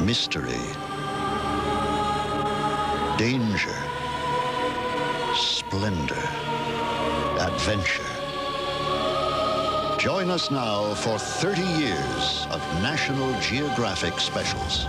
mystery, danger, splendor, adventure. Join us now for 30 years of National Geographic specials.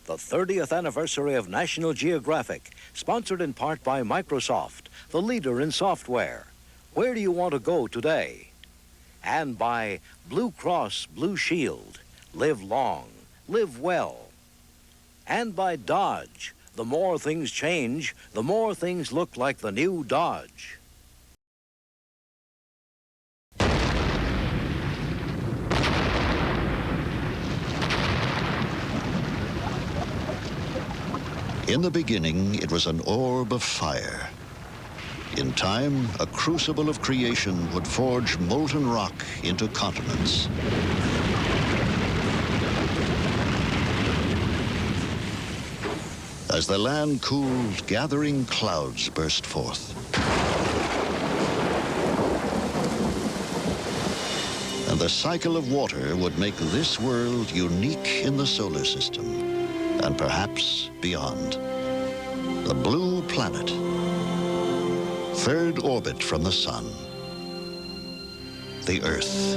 The 30th anniversary of National Geographic, sponsored in part by Microsoft, the leader in software. Where do you want to go today? And by Blue Cross Blue Shield, live long, live well. And by Dodge, the more things change, the more things look like the new Dodge. In the beginning, it was an orb of fire. In time, a crucible of creation would forge molten rock into continents. As the land cooled, gathering clouds burst forth. And the cycle of water would make this world unique in the solar system, and perhaps beyond. The blue planet, third orbit from the sun, the Earth.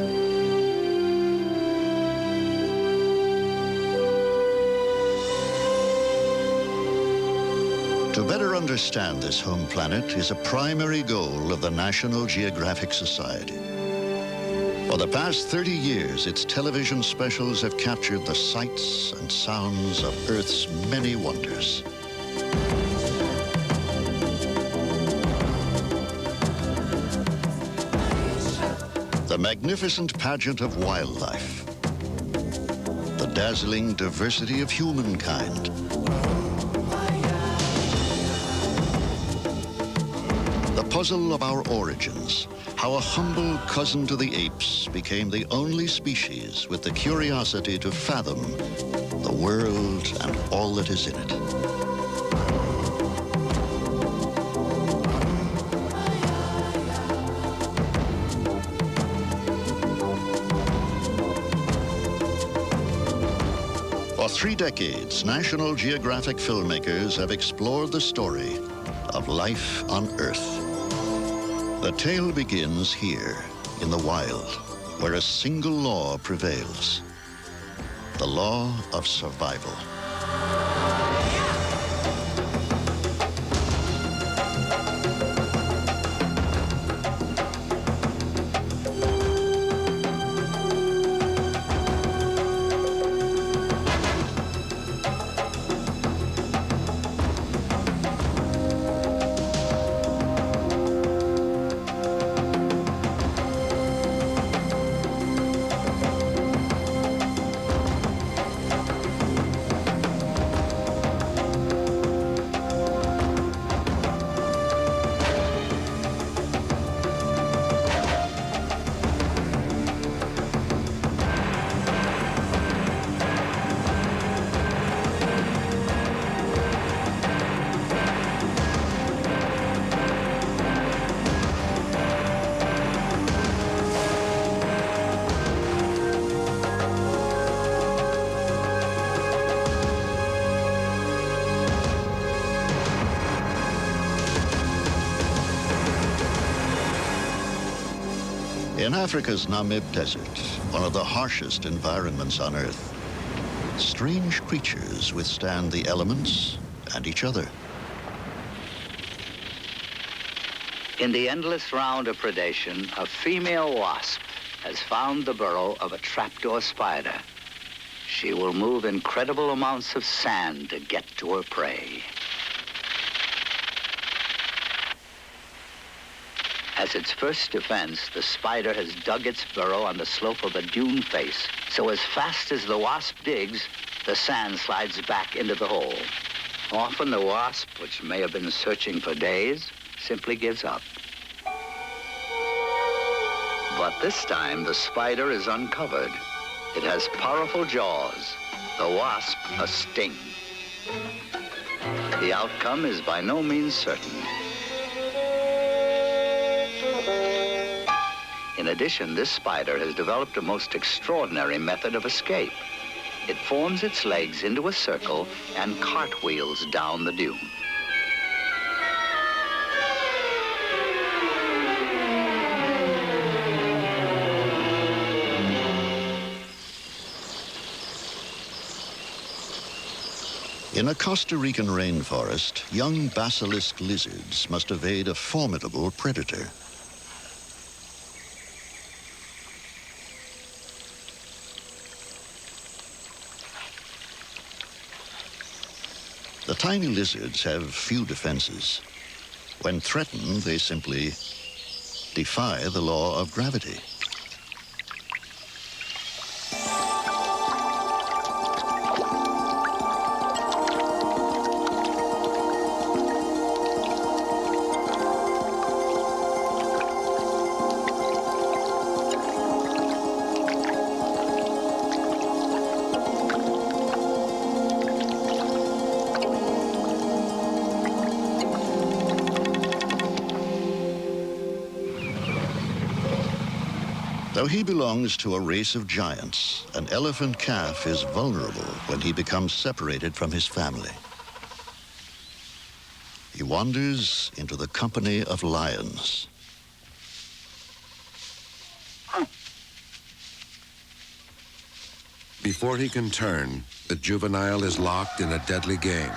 To better understand this home planet is a primary goal of the National Geographic Society. For the past 30 years, its television specials have captured the sights and sounds of Earth's many wonders. The magnificent pageant of wildlife, the dazzling diversity of humankind, the puzzle of our origins, how a humble cousin to the apes became the only species with the curiosity to fathom the world and all that is in it. For 3 decades, National Geographic filmmakers have explored the story of life on Earth. The tale begins here, in the wild, where a single law prevails: the law of survival. In Africa's Namib Desert, one of the harshest environments on Earth, strange creatures withstand the elements and each other. In the endless round of predation, a female wasp has found the burrow of a trapdoor spider. She will move incredible amounts of sand to get to her prey. As its first defense, the spider has dug its burrow on the slope of the dune face. So as fast as the wasp digs, the sand slides back into the hole. Often the wasp, which may have been searching for days, simply gives up. But this time, the spider is uncovered. It has powerful jaws, the wasp a sting. The outcome is by no means certain. In addition, this spider has developed a most extraordinary method of escape. It forms its legs into a circle and cartwheels down the dune. In a Costa Rican rainforest, young basilisk lizards must evade a formidable predator. The tiny lizards have few defenses. When threatened, they simply defy the law of gravity. Though he belongs to a race of giants, an elephant calf is vulnerable when he becomes separated from his family. He wanders into the company of lions. Before he can turn, the juvenile is locked in a deadly game.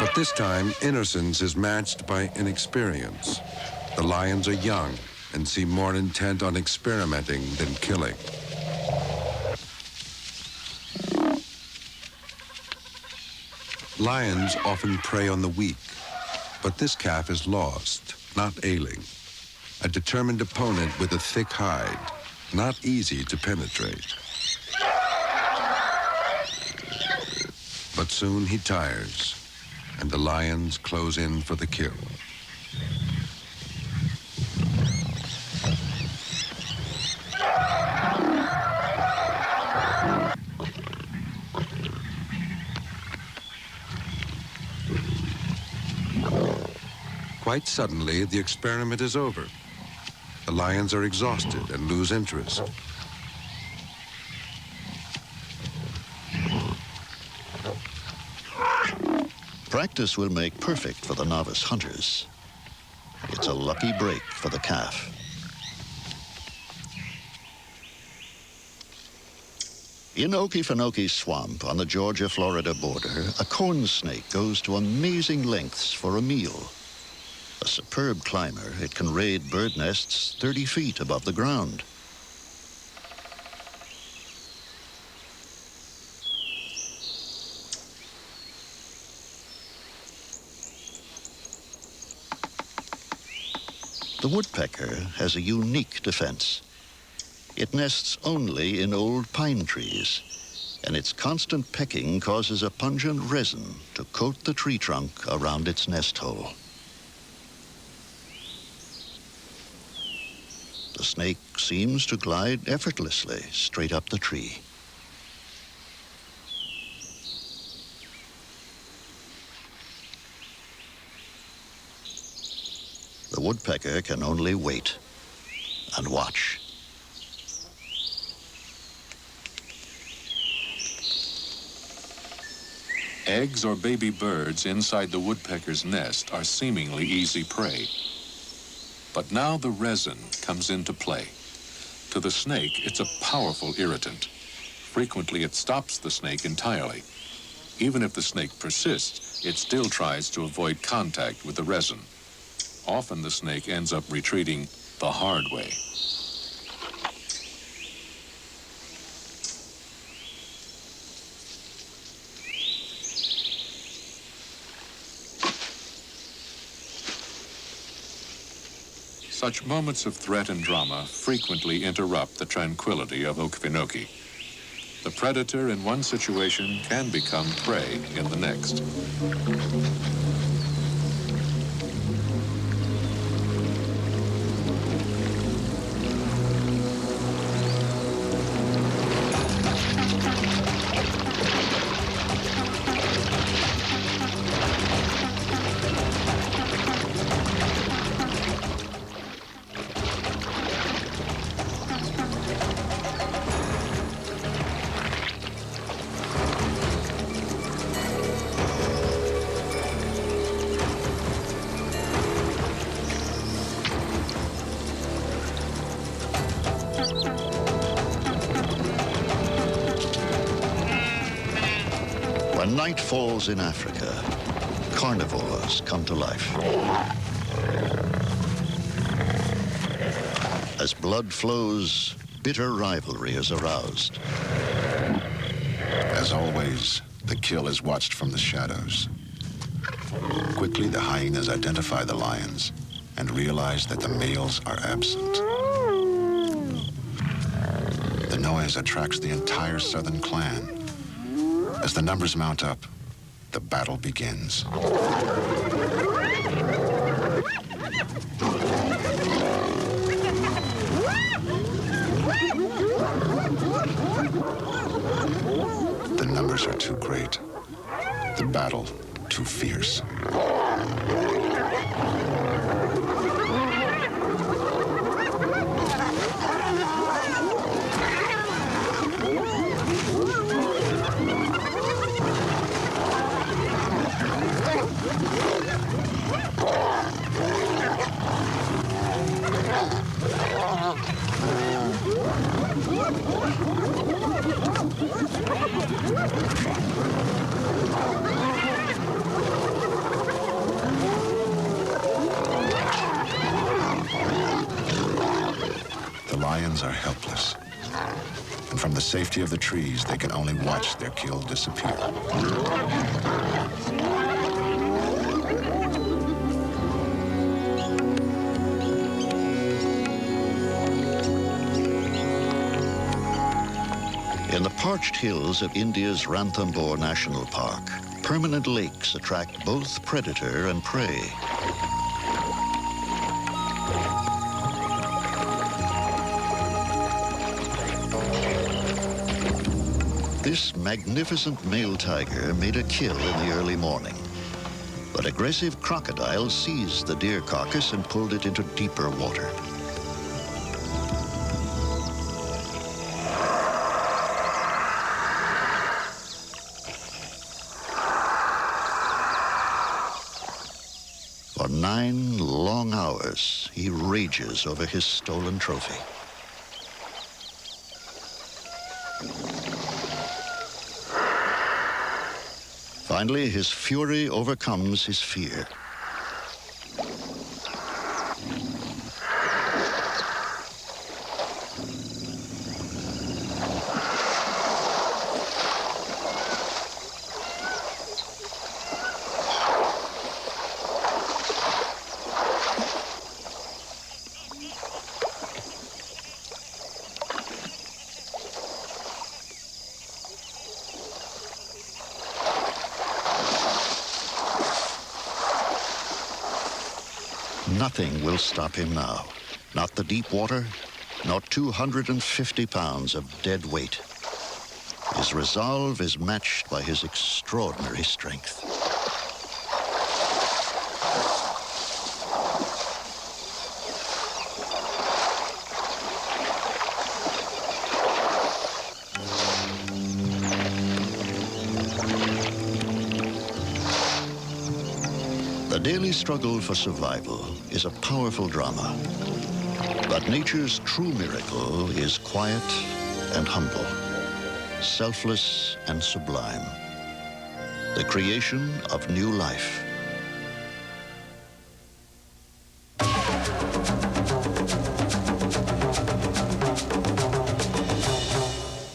But this time, innocence is matched by inexperience. The lions are young and seem more intent on experimenting than killing. Lions often prey on the weak, but this calf is lost, not ailing. A determined opponent with a thick hide, not easy to penetrate. But soon he tires, and the lions close in for the kill. Quite suddenly, the experiment is over. The lions are exhausted and lose interest. Practice will make perfect for the novice hunters. It's a lucky break for the calf. In Okefenokee Swamp on the Georgia-Florida border, a corn snake goes to amazing lengths for a meal. A superb climber, it can raid bird nests 30 feet above the ground. The woodpecker has a unique defense. It nests only in old pine trees, and its constant pecking causes a pungent resin to coat the tree trunk around its nest hole. The snake seems to glide effortlessly straight up the tree. The woodpecker can only wait and watch. Eggs or baby birds inside the woodpecker's nest are seemingly easy prey. But now the resin comes into play. To the snake, it's a powerful irritant. Frequently, it stops the snake entirely. Even if the snake persists, it still tries to avoid contact with the resin. Often the snake ends up retreating the hard way. Such moments of threat and drama frequently interrupt the tranquility of Okefenokee. The predator in one situation can become prey in the next. When night falls in Africa, carnivores come to life. As blood flows, bitter rivalry is aroused. As always, the kill is watched from the shadows. Quickly, the hyenas identify the lions and realize that the males are absent. The noise attracts the entire southern clan. As the numbers mount up, the battle begins. The numbers are too great. The battle too fierce. The lions are helpless, and from the safety of the trees, they can only watch their kill disappear. In the parched hills of India's Ranthambore National Park, permanent lakes attract both predator and prey. This magnificent male tiger made a kill in the early morning, but aggressive crocodiles seized the deer carcass and pulled it into deeper water. For 9 long hours, he rages over his stolen trophy. Finally, his fury overcomes his fear. Nothing will stop him now. Not the deep water, not 250 pounds of dead weight. His resolve is matched by his extraordinary strength. The daily struggle for survival is a powerful drama. But nature's true miracle is quiet and humble, selfless and sublime. The creation of new life.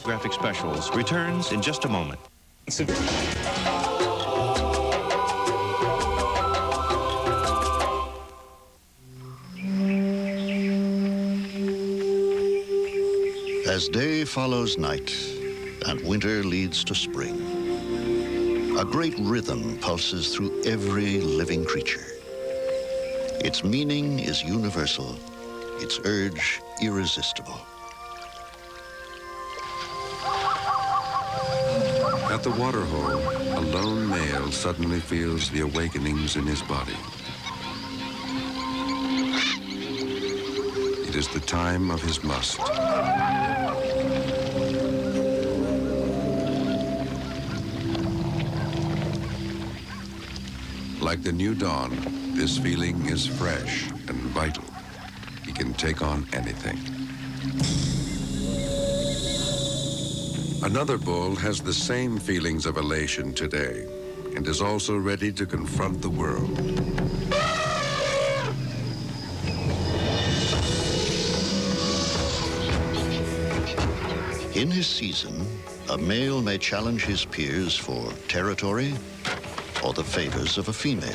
Graphic Specials returns in just a moment. As day follows night and winter leads to spring, a great rhythm pulses through every living creature. Its meaning is universal, its urge irresistible. At the waterhole, a lone male suddenly feels the awakenings in his body. It is the time of his must. Like the new dawn, this feeling is fresh and vital. He can take on anything. Another bull has the same feelings of elation today and is also ready to confront the world. In his season, a male may challenge his peers for territory or the favors of a female.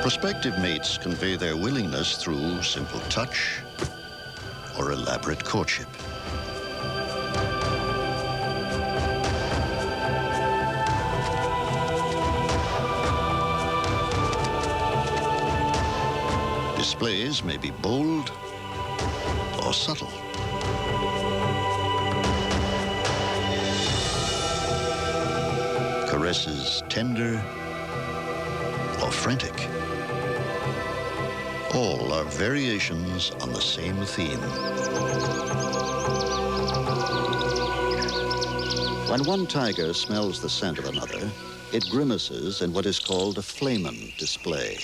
Prospective mates convey their willingness through simple touch or elaborate courtship. Displays may be bold or subtle. Caresses tender or frantic. All are variations on the same theme. When one tiger smells the scent of another, it grimaces in what is called a flamen display.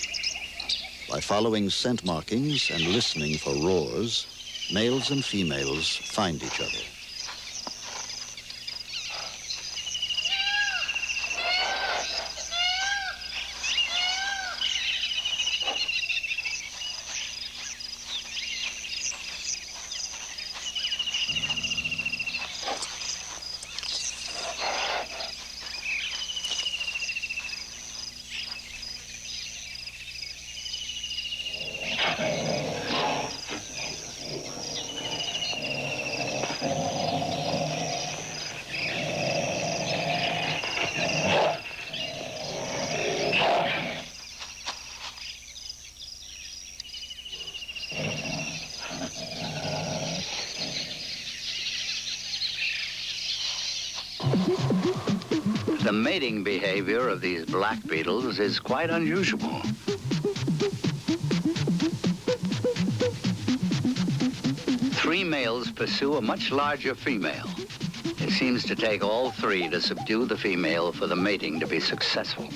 By following scent markings and listening for roars, males and females find each other. The mating behavior of these black beetles is quite unusual. Three males pursue a much larger female. It seems to take all three to subdue the female for the mating to be successful.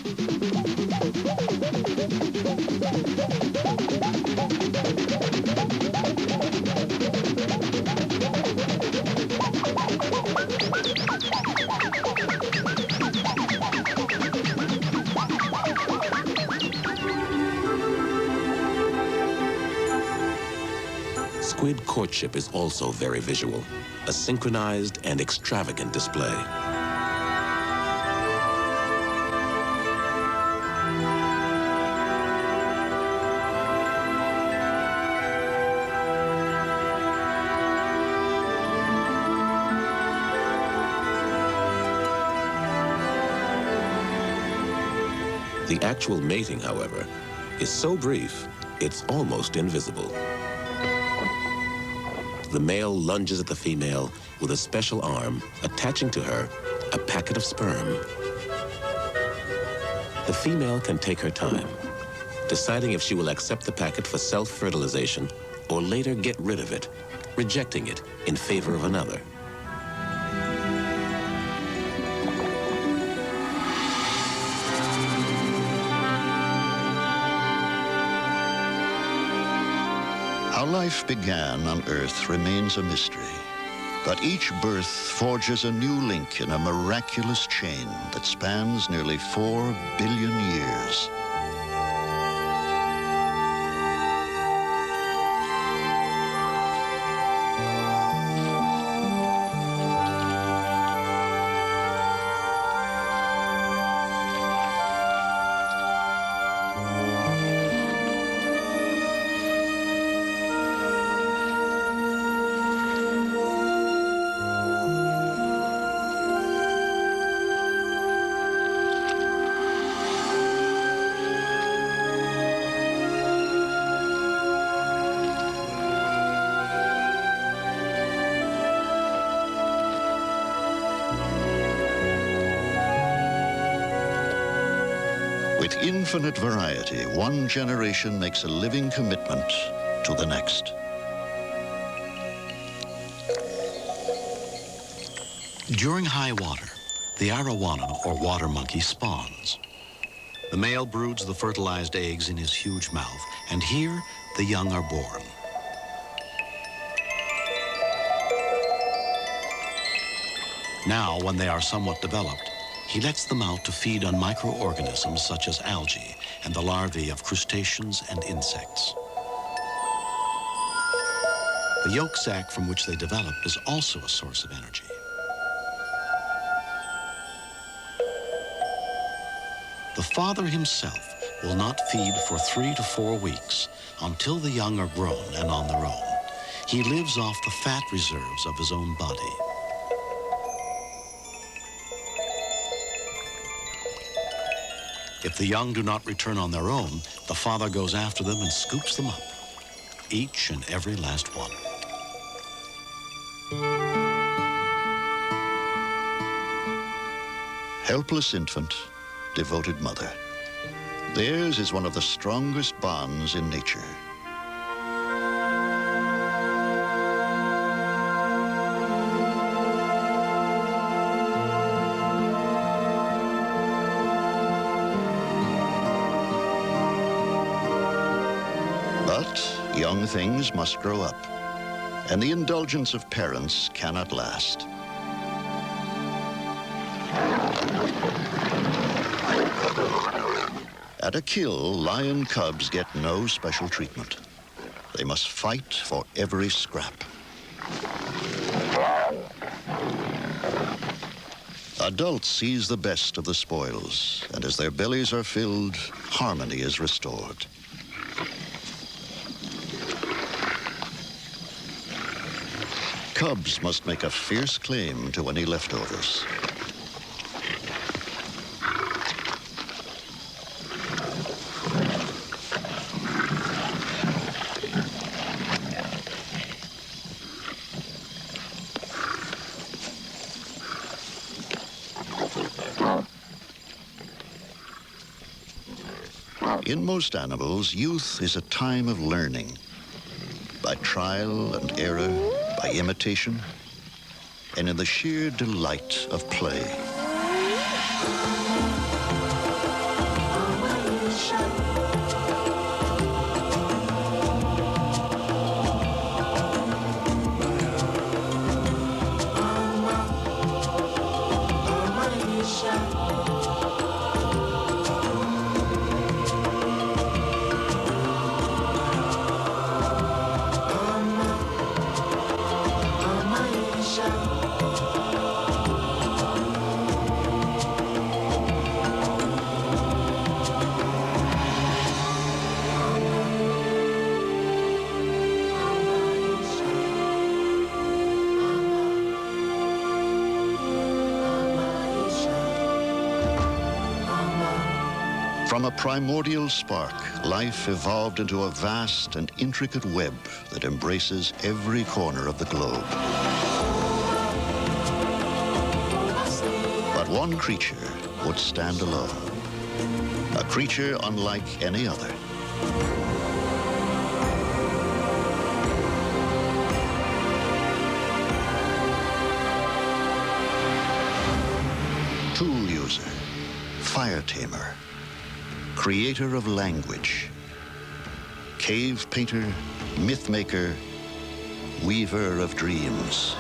Squid courtship is also very visual, a synchronized and extravagant display. The actual mating, however, is so brief, it's almost invisible. The male lunges at the female with a special arm, attaching to her a packet of sperm. The female can take her time, deciding if she will accept the packet for self-fertilization or later get rid of it, rejecting it in favor of another. How life began on Earth remains a mystery, but each birth forges a new link in a miraculous chain that spans nearly 4 billion years. With infinite variety, one generation makes a living commitment to the next. During high water, the arowana, or water monkey, spawns. The male broods the fertilized eggs in his huge mouth, and here the young are born. Now, when they are somewhat developed, he lets them out to feed on microorganisms such as algae and the larvae of crustaceans and insects. The yolk sac from which they develop is also a source of energy. The father himself will not feed for 3 to 4 weeks until the young are grown and on their own. He lives off the fat reserves of his own body. If the young do not return on their own, the father goes after them and scoops them up, each and every last one. Helpless infant, devoted mother. Theirs is one of the strongest bonds in nature. But young things must grow up, and the indulgence of parents cannot last. At a kill, lion cubs get no special treatment. They must fight for every scrap. Adults seize the best of the spoils, and as their bellies are filled, harmony is restored. Cubs must make a fierce claim to any leftovers. In most animals, youth is a time of learning. By trial and error, by imitation, and in the sheer delight of play. From a primordial spark, life evolved into a vast and intricate web that embraces every corner of the globe. But one creature would stand alone, a creature unlike any other. Tool user, fire tamer, creator of language, cave painter, myth maker, weaver of dreams.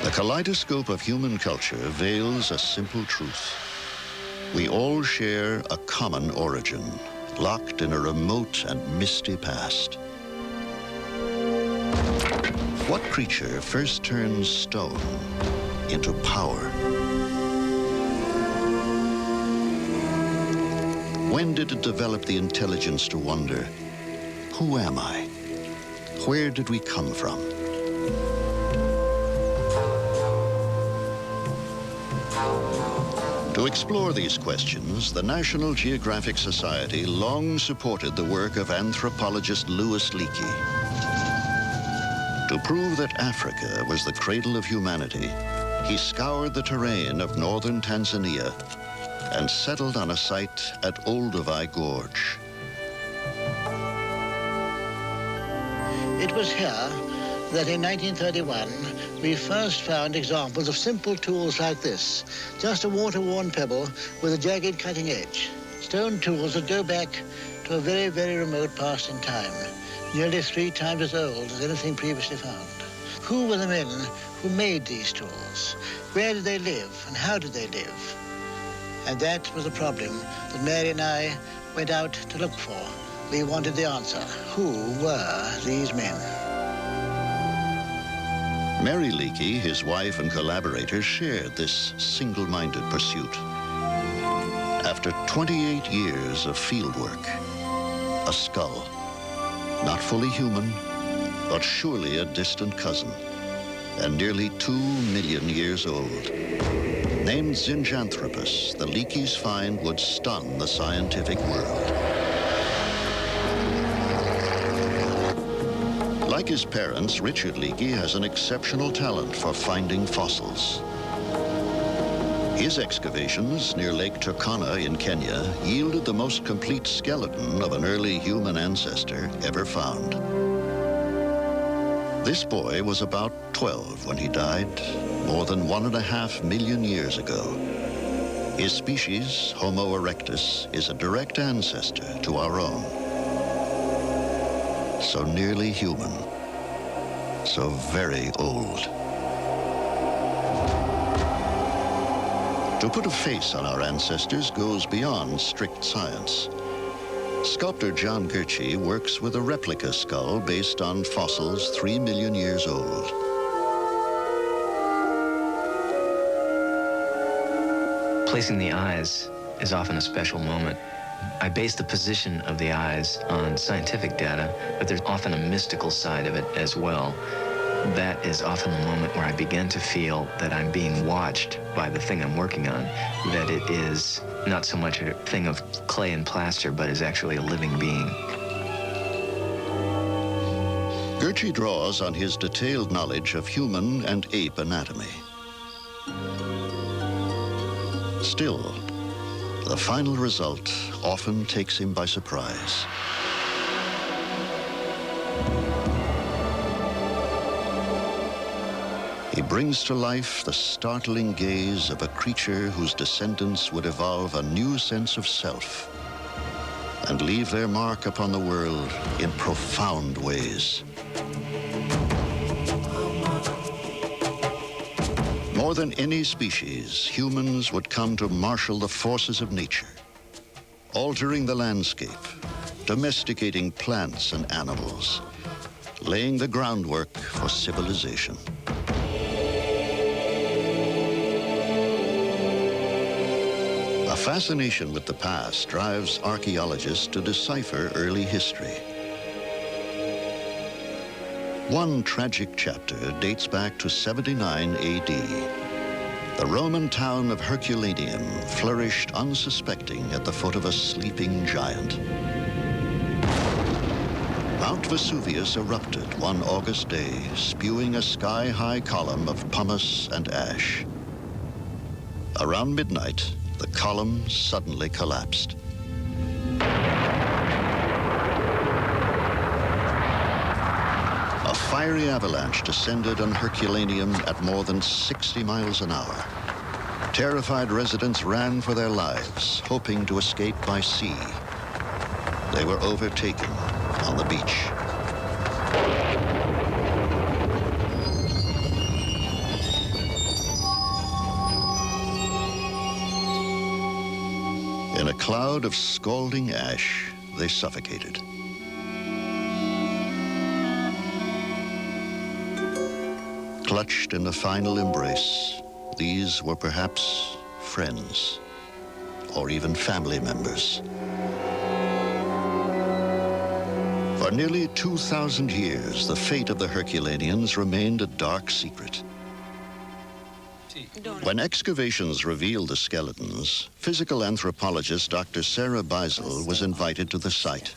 The kaleidoscope of human culture veils a simple truth. We all share a common origin, locked in a remote and misty past. What creature first turns stone into power? When did it develop the intelligence to wonder, who am I? Where did we come from? To explore these questions, the National Geographic Society long supported the work of anthropologist Louis Leakey. To prove that Africa was the cradle of humanity, he scoured the terrain of northern Tanzania and settled on a site at Olduvai Gorge. It was here that in 1931 we first found examples of simple tools like this, just a water-worn pebble with a jagged cutting edge. Stone tools that go back to a very, very remote past in time, nearly 3 times as old as anything previously found. Who were the men who made these tools? Where did they live and how did they live? And that was the problem that Mary and I went out to look for. We wanted the answer. Who were these men? Mary Leakey, his wife and collaborators, shared this single-minded pursuit. After 28 years of fieldwork, a skull, not fully human, but surely a distant cousin, and nearly 2 million years old. Named Zinjanthropus, the Leakey's find would stun the scientific world. Like his parents, Richard Leakey has an exceptional talent for finding fossils. His excavations near Lake Turkana in Kenya yielded the most complete skeleton of an early human ancestor ever found. This boy was about 12 when he died, more than 1.5 million years ago. His species, Homo erectus, is a direct ancestor to our own. So nearly human, so very old. To put a face on our ancestors goes beyond strict science. Sculptor John Gertschy works with a replica skull based on fossils 3 million years old. Placing the eyes is often a special moment. I base the position of the eyes on scientific data, but there's often a mystical side of it as well. That is often the moment where I begin to feel that I'm being watched by the thing I'm working on, that it is not so much a thing of clay and plaster, but is actually a living being. Gertschy draws on his detailed knowledge of human and ape anatomy. Still, the final result often takes him by surprise. He brings to life the startling gaze of a creature whose descendants would evolve a new sense of self and leave their mark upon the world in profound ways. More than any species, humans would come to marshal the forces of nature, altering the landscape, domesticating plants and animals, laying the groundwork for civilization. fascination with the past drives archaeologists to decipher early history. One tragic chapter dates back to 79 AD. The Roman town of Herculaneum flourished unsuspecting at the foot of a sleeping giant. Mount Vesuvius erupted one August day, spewing a sky-high column of pumice and ash. Around midnight, the column suddenly collapsed. A fiery avalanche descended on Herculaneum at more than 60 miles an hour. Terrified residents ran for their lives, hoping to escape by sea. They were overtaken on the beach. In a cloud of scalding ash, they suffocated. Clutched in a final embrace, these were perhaps friends or even family members. For nearly 2,000 years, the fate of the Herculaneans remained a dark secret. When excavations revealed the skeletons, physical anthropologist Dr. Sarah Beisel was invited to the site.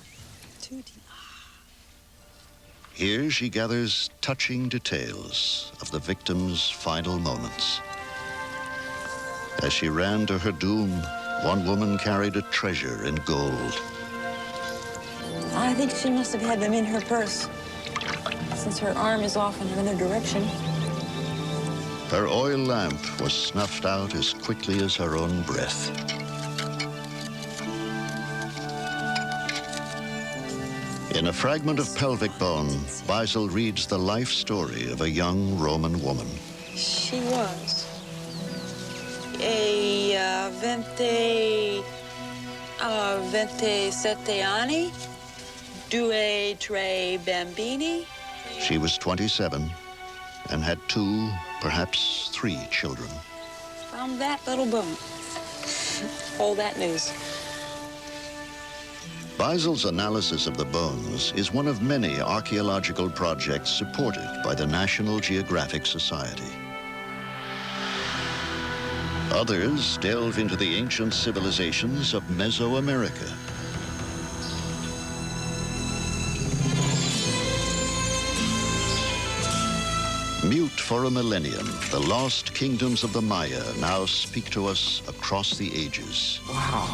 Here she gathers touching details of the victims' final moments. As she ran to her doom, one woman carried a treasure in gold. I think she must have had them in her purse, since her arm is off in another direction. Her oil lamp was snuffed out as quickly as her own breath. In a fragment of pelvic bone, Beisel reads the life story of a young Roman woman. She was a 27 anni, 2 tre bambini. She was 27 and had 2, perhaps 3 children. From that little bone. All that news. Beisel's analysis of the bones is one of many archaeological projects supported by the National Geographic Society. Others delve into the ancient civilizations of Mesoamerica. Mute for a millennium, the lost kingdoms of the Maya now speak to us across the ages. Wow,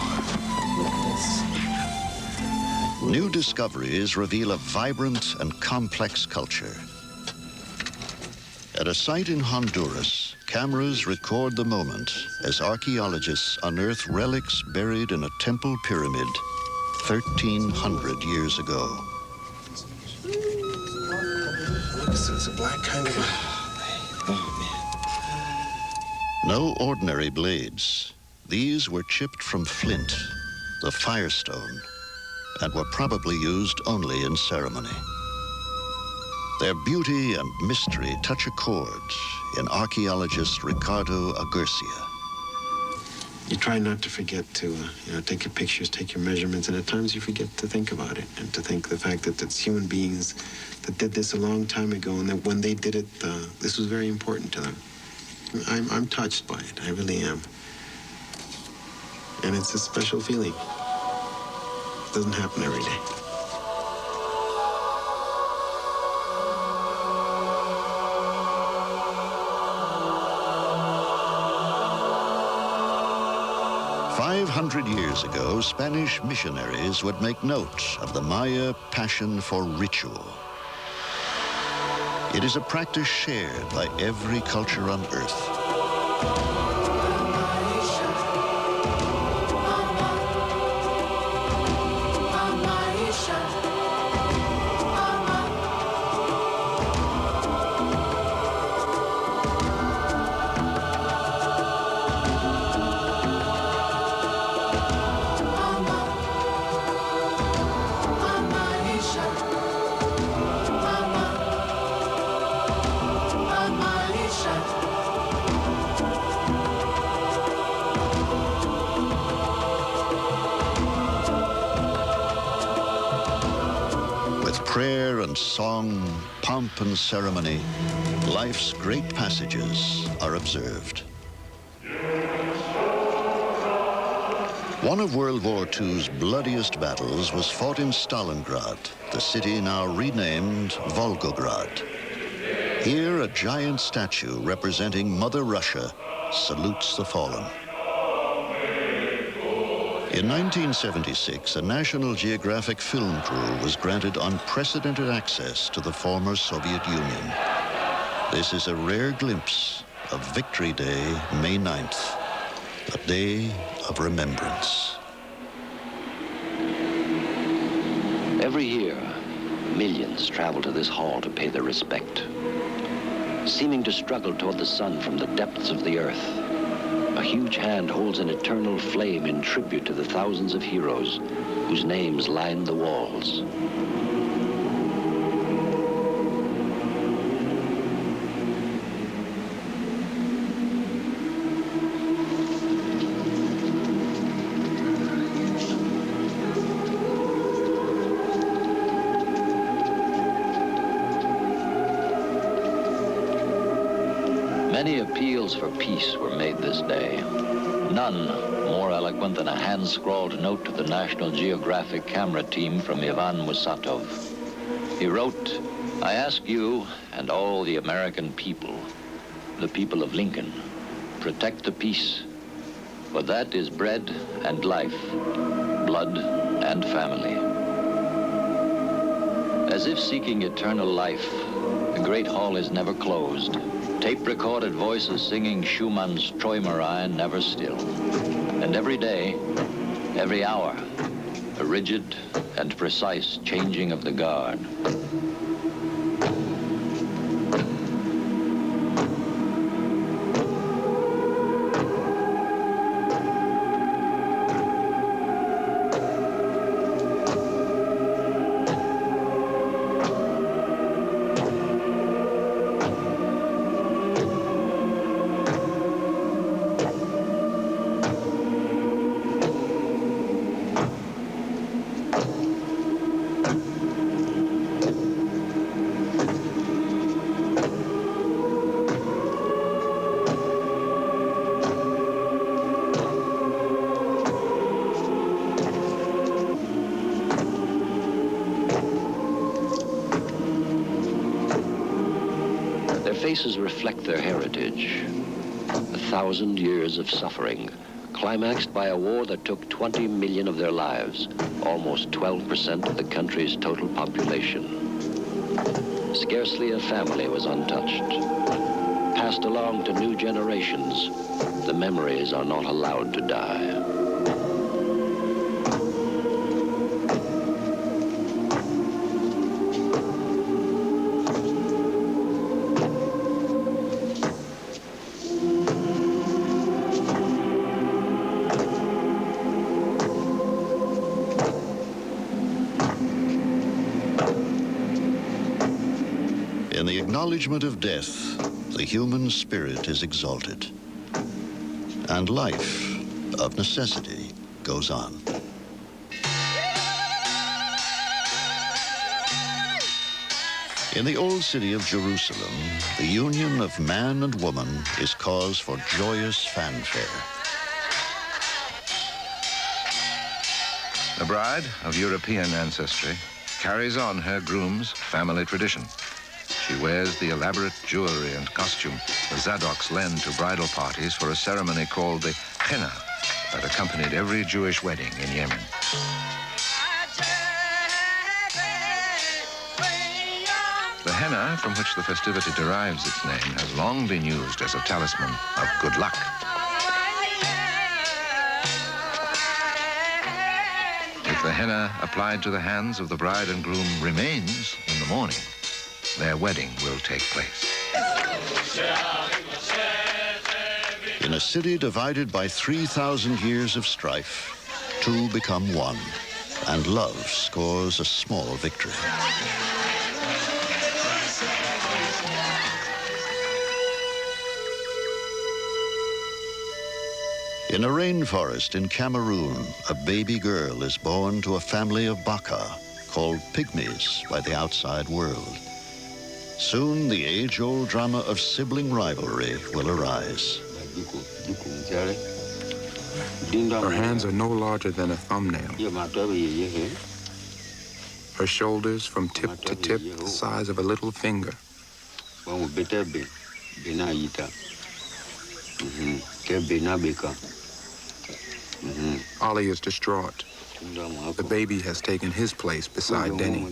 look at this. New discoveries reveal a vibrant and complex culture. At a site in Honduras, cameras record the moment as archaeologists unearth relics buried in a temple pyramid 1,300 years ago. So it's a black kind of... Oh, No ordinary blades. These were chipped from flint, the firestone, and were probably used only in ceremony. Their beauty and mystery touch a chord in archaeologist Ricardo Agurcia. You try not to forget to, take your pictures, take your measurements, and at times you forget to think about it and to think the fact that it's human beings that did this a long time ago, and that when they did it, this was very important to them. I'm touched by it, I really am. And it's a special feeling. It doesn't happen every day. "500 years ago, Spanish missionaries would make note of the Maya passion for ritual. It is a practice shared by every culture on Earth. prayer and song, pomp and ceremony, life's great passages are observed. One of World War II's bloodiest battles was fought in Stalingrad, the city now renamed Volgograd. Here, a giant statue representing Mother Russia salutes the fallen. In 1976, a National Geographic film crew was granted unprecedented access to the former Soviet Union. This is a rare glimpse of Victory Day, May 9th, a day of remembrance. Every year, millions travel to this hall to pay their respect. Seeming to struggle toward the sun from the depths of the earth, a huge hand holds an eternal flame in tribute to the thousands of heroes whose names line the walls. Many appeals for peace were made this day. None more eloquent than a hand-scrawled note to the National Geographic camera team from Ivan Musatov. He wrote, "I ask you and all the American people, the people of Lincoln, protect the peace, for that is bread and life, blood and family." As if seeking eternal life, the Great Hall is never closed. Tape-recorded voices singing Schumann's Träumereien never still. And every day, every hour, a rigid and precise changing of the guard. Faces reflect their heritage. 1,000 years of suffering, climaxed by a war that took 20 million of their lives, almost 12% of the country's total population. Scarcely a family was untouched. Passed along to new generations, the memories are not allowed to die. In the acknowledgement of death, the human spirit is exalted, and life, of necessity, goes on. In the old city of Jerusalem, the union of man and woman is cause for joyous fanfare. The bride of European ancestry carries on her groom's family tradition. She wears the elaborate jewelry and costume the Zadoks lend to bridal parties for a ceremony called the henna that accompanied every Jewish wedding in Yemen. The henna, from which the festivity derives its name, has long been used as a talisman of good luck. If the henna applied to the hands of the bride and groom remains in the morning, their wedding will take place. In a city divided by 3,000 years of strife, two become one, and love scores a small victory. In a rainforest in Cameroon, a baby girl is born to a family of Baka called pygmies by the outside world. Soon, the age-old drama of sibling rivalry will arise. Her hands are no larger than a thumbnail. Her shoulders from tip to tip the size of a little finger. Ollie is distraught. The baby has taken his place beside Denny.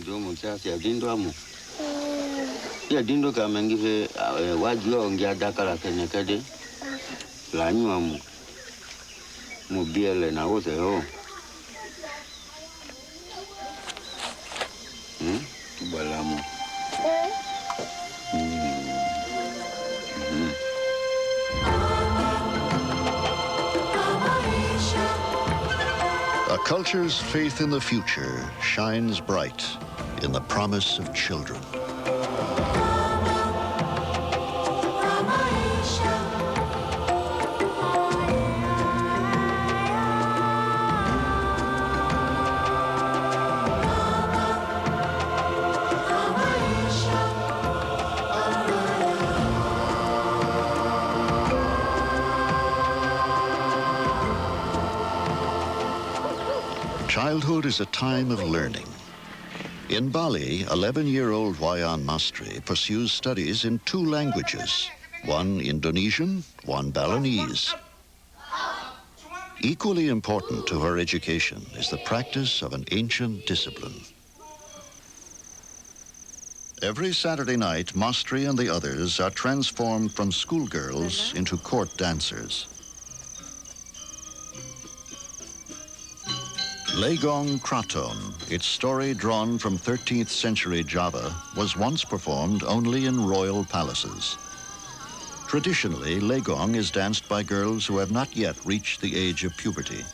A culture's faith in the future shines bright in the promise of children. Childhood is a time of learning. In Bali, 11-year-old Wayan Mastri pursues studies in 2 languages, one Indonesian, one Balinese. Equally important to her education is the practice of an ancient discipline. Every Saturday night, Mastri and the others are transformed from schoolgirls into court dancers. Legong Kraton, its story drawn from 13th century Java, was once performed only in royal palaces. Traditionally, Legong is danced by girls who have not yet reached the age of puberty.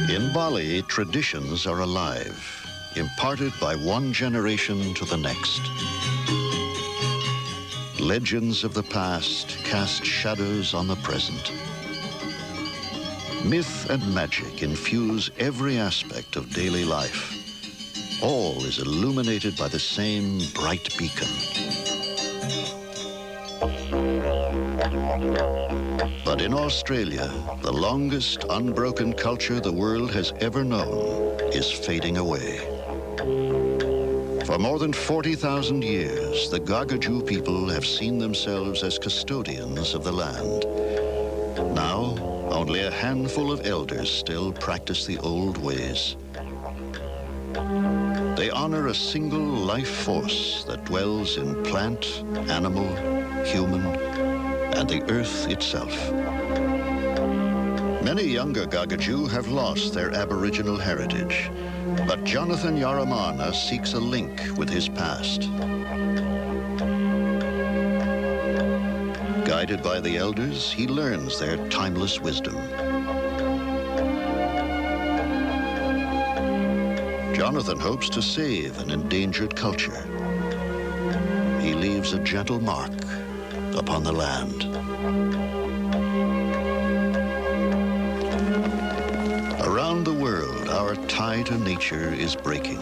In Bali, traditions are alive, imparted by one generation to the next. Legends of the past cast shadows on the present. Myth and magic infuse every aspect of daily life. All is illuminated by the same bright beacon. But in Australia, the longest unbroken culture the world has ever known is fading away. For more than 40,000 years, the Gagaju people have seen themselves as custodians of the land. Now, only a handful of elders still practice the old ways. They honor a single life force that dwells in plant, animal, human, and the earth itself. Many younger Gagaju have lost their Aboriginal heritage, but Jonathan Yaramana seeks a link with his past. Guided by the elders, he learns their timeless wisdom. Jonathan hopes to save an endangered culture. He leaves a gentle mark upon the land. Around the world, our tie to nature is breaking.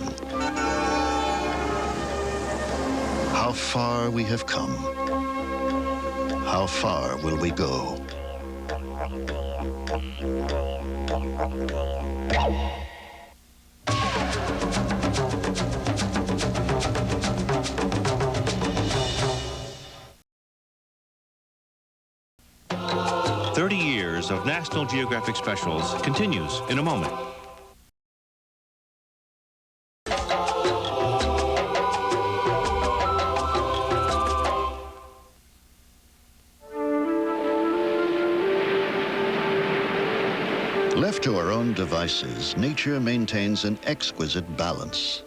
How far we have come. How far will we go? Of National Geographic Specials continues in a moment. Left to our own devices, nature maintains an exquisite balance.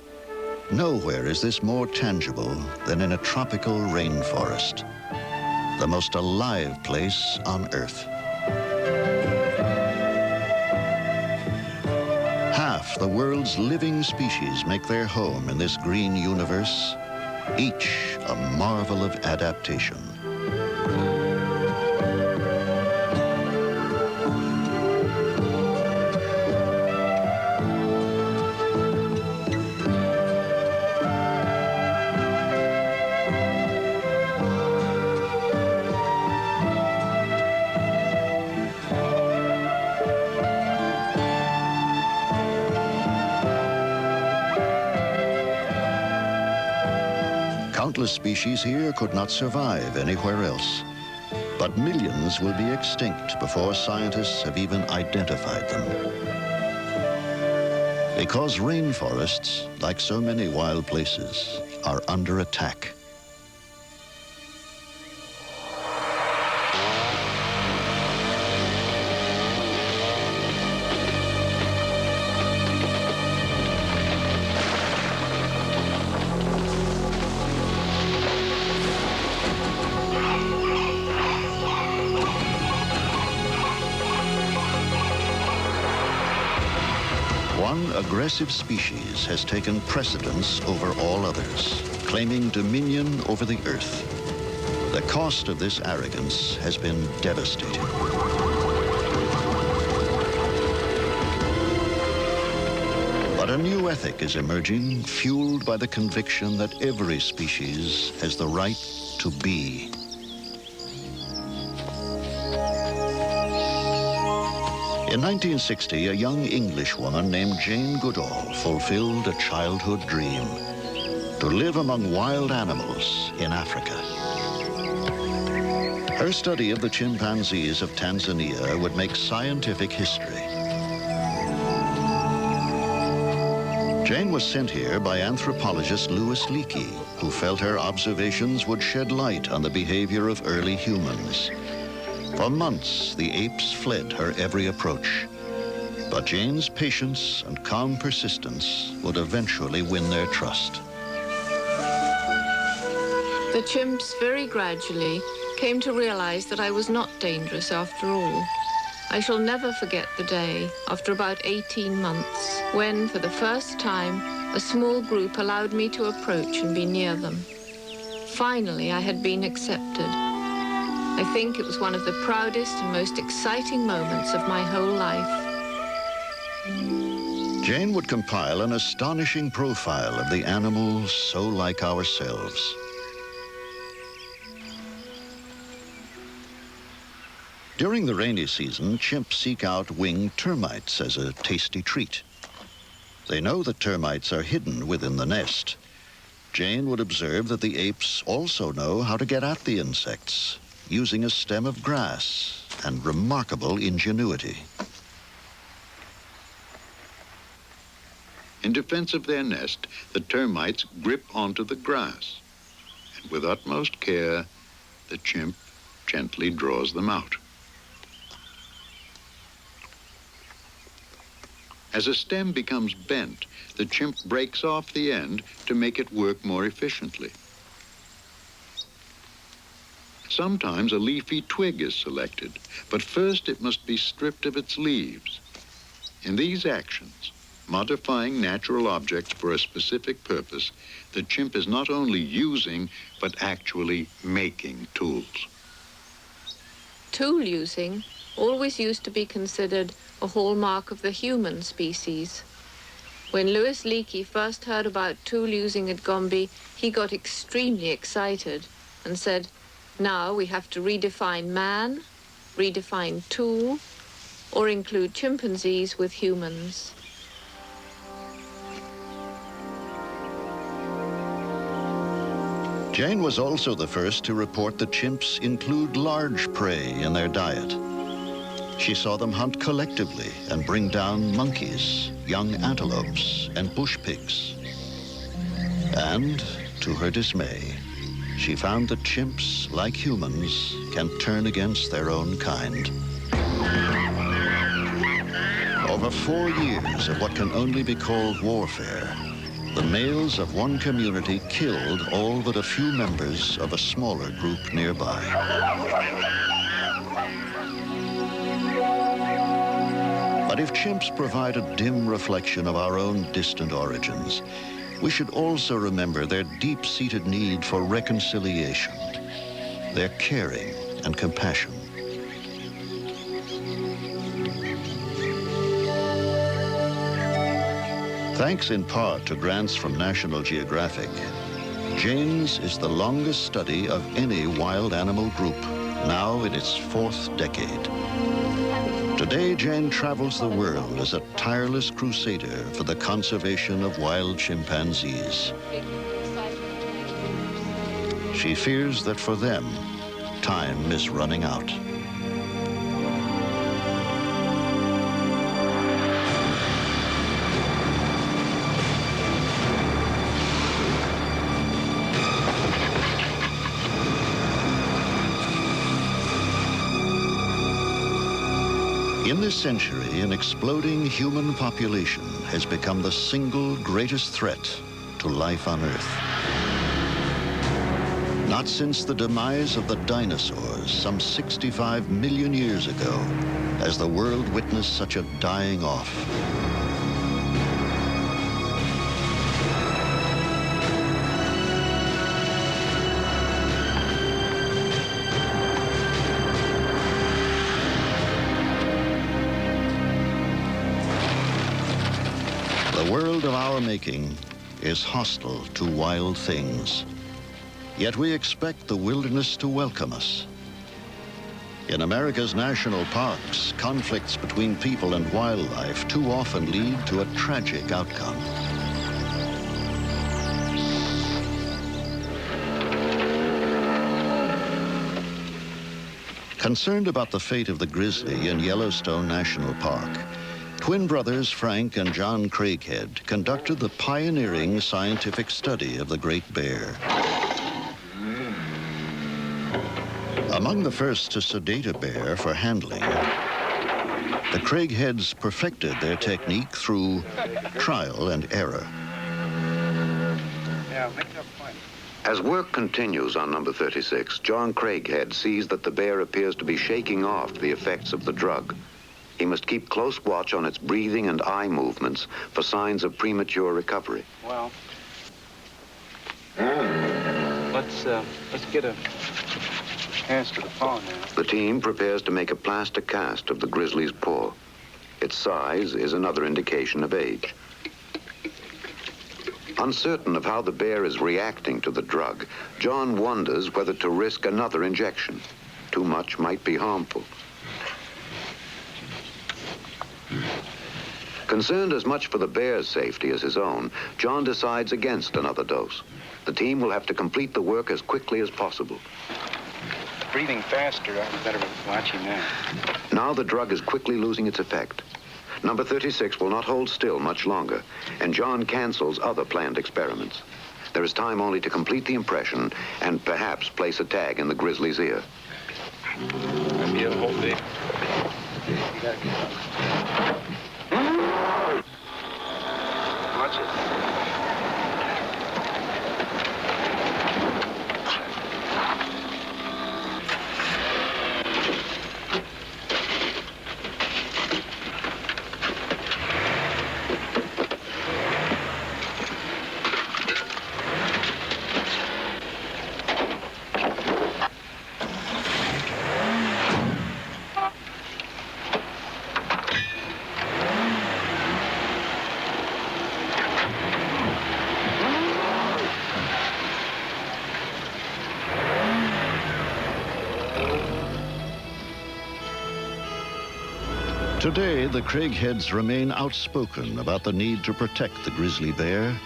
Nowhere is this more tangible than in a tropical rainforest, the most alive place on Earth. Half the world's living species make their home in this green universe, each a marvel of adaptation. Countless species here could not survive anywhere else, but millions will be extinct before scientists have even identified them. Because rainforests, like so many wild places, are under attack. One aggressive species has taken precedence over all others, claiming dominion over the Earth. The cost of this arrogance has been devastating. But a new ethic is emerging, fueled by the conviction that every species has the right to be. In 1960, a young English woman named Jane Goodall fulfilled a childhood dream: to live among wild animals in Africa. Her study of the chimpanzees of Tanzania would make scientific history. Jane was sent here by anthropologist Louis Leakey, who felt her observations would shed light on the behavior of early humans. For months, the apes fled her every approach. But Jane's patience and calm persistence would eventually win their trust. The chimps very gradually came to realize that I was not dangerous after all. I shall never forget the day, after about 18 months, when, for the first time, a small group allowed me to approach and be near them. Finally, I had been accepted. I think it was one of the proudest and most exciting moments of my whole life. Jane would compile an astonishing profile of the animals so like ourselves. During the rainy season, chimps seek out winged termites as a tasty treat. They know that termites are hidden within the nest. Jane would observe that the apes also know how to get at the insects, using a stem of grass and remarkable ingenuity. In defense of their nest, the termites grip onto the grass, and with utmost care, the chimp gently draws them out. As a stem becomes bent, the chimp breaks off the end to make it work more efficiently. Sometimes a leafy twig is selected, but first it must be stripped of its leaves. In these actions, modifying natural objects for a specific purpose, the chimp is not only using, but actually making tools. Tool using always used to be considered a hallmark of the human species. When Louis Leakey first heard about tool using at Gombe, he got extremely excited and said, now we have to redefine man, redefine tool, or include chimpanzees with humans. Jane was also the first to report that chimps include large prey in their diet. She saw them hunt collectively and bring down monkeys, young antelopes, and bush pigs. And, to her dismay, she found that chimps, like humans, can turn against their own kind. Over 4 years of what can only be called warfare, the males of one community killed all but a few members of a smaller group nearby. But if chimps provide a dim reflection of our own distant origins, we should also remember their deep-seated need for reconciliation, their caring and compassion. Thanks in part to grants from National Geographic, Jane's is the longest study of any wild animal group, now in its 4th decade. Today, Jane travels the world as a tireless crusader for the conservation of wild chimpanzees. She fears that for them, time is running out. In this century, an exploding human population has become the single greatest threat to life on Earth. Not since the demise of the dinosaurs some 65 million years ago has the world witnessed such a dying off. The world of our making is hostile to wild things. Yet we expect the wilderness to welcome us. In America's national parks, conflicts between people and wildlife too often lead to a tragic outcome. Concerned about the fate of the grizzly in Yellowstone National Park, twin brothers Frank and John Craighead conducted the pioneering scientific study of the great bear. Among the first to sedate a bear for handling, the Craigheads perfected their technique through trial and error. As work continues on number 36, John Craighead sees that the bear appears to be shaking off the effects of the drug. He must keep close watch on its breathing and eye movements for signs of premature recovery. Well, let's get a cast of the paw now. The team prepares to make a plaster cast of the grizzly's paw. Its size is another indication of age. Uncertain of how the bear is reacting to the drug, John wonders whether to risk another injection. Too much might be harmful. Concerned as much for the bear's safety as his own, John decides against another dose. The team will have to complete the work as quickly as possible. Breathing faster, I better watch him now. Now the drug is quickly losing its effect. Number 36 will not hold still much longer, and John cancels other planned experiments. There is time only to complete the impression and perhaps place a tag in the grizzly's ear. That'll be a whole day. You gotta get up. Watch it. Today, the Craigheads remain outspoken about the need to protect the grizzly bear,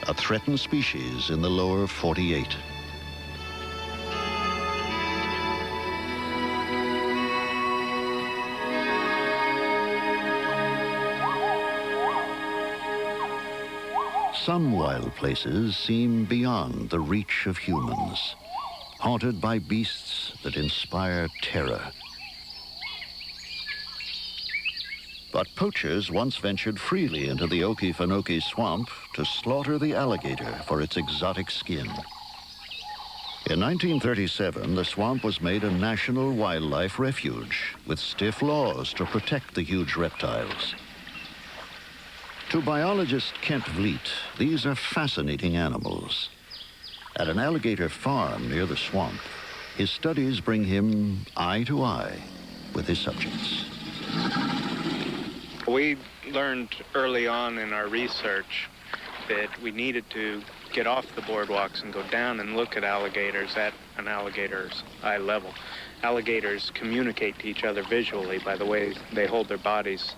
a threatened species in the lower 48. Some wild places seem beyond the reach of humans, haunted by beasts that inspire terror. But poachers once ventured freely into the Okefenokee swamp to slaughter the alligator for its exotic skin. In 1937, the swamp was made a national wildlife refuge with stiff laws to protect the huge reptiles. To biologist Kent Vliet, these are fascinating animals. At an alligator farm near the swamp, his studies bring him eye to eye with his subjects. We learned early on in our research that we needed to get off the boardwalks and go down and look at alligators at an alligator's eye level. Alligators communicate to each other visually by the way they hold their bodies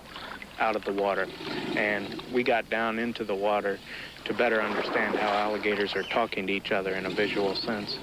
out of the water. And we got down into the water to better understand how alligators are talking to each other in a visual sense.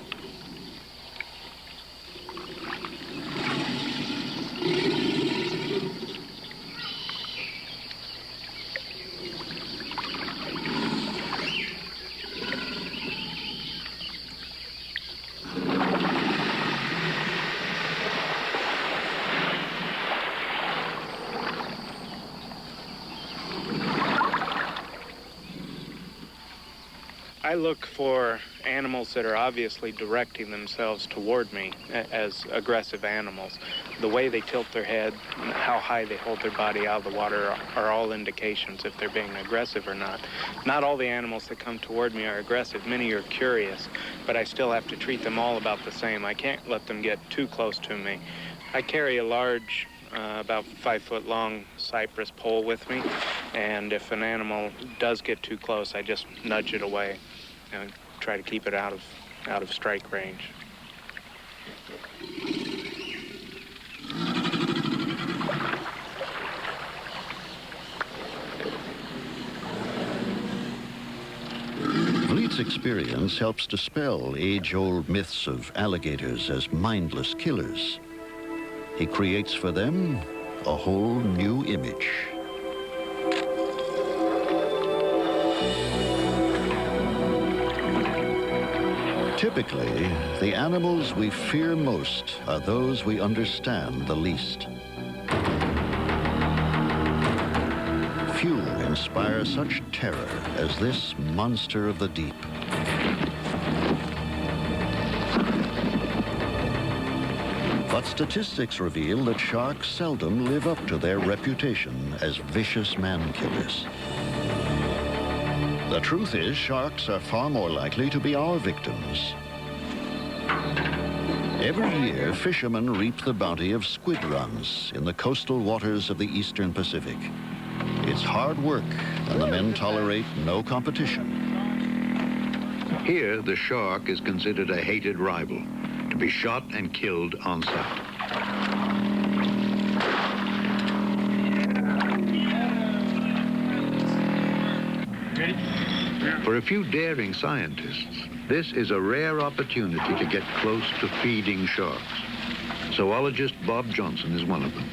I look for animals that are obviously directing themselves toward me as aggressive animals. The way they tilt their head, how high they hold their body out of the water are all indications if they're being aggressive or not. Not all the animals that come toward me are aggressive. Many are curious, but I still have to treat them all about the same. I can't let them get too close to me. I carry a large, about 5 foot long cypress pole with me, and if an animal does get too close, I just nudge it away and try to keep it out of strike range. Vliet's experience helps dispel age-old myths of alligators as mindless killers. He creates for them a whole new image. Typically, the animals we fear most are those we understand the least. Few inspire such terror as this monster of the deep. But statistics reveal that sharks seldom live up to their reputation as vicious man-killers. The truth is, sharks are far more likely to be our victims. Every year, fishermen reap the bounty of squid runs in the coastal waters of the eastern Pacific. It's hard work, and the men tolerate no competition. Here, the shark is considered a hated rival, to be shot and killed on sight. For a few daring scientists, this is a rare opportunity to get close to feeding sharks. Zoologist Bob Johnson is one of them.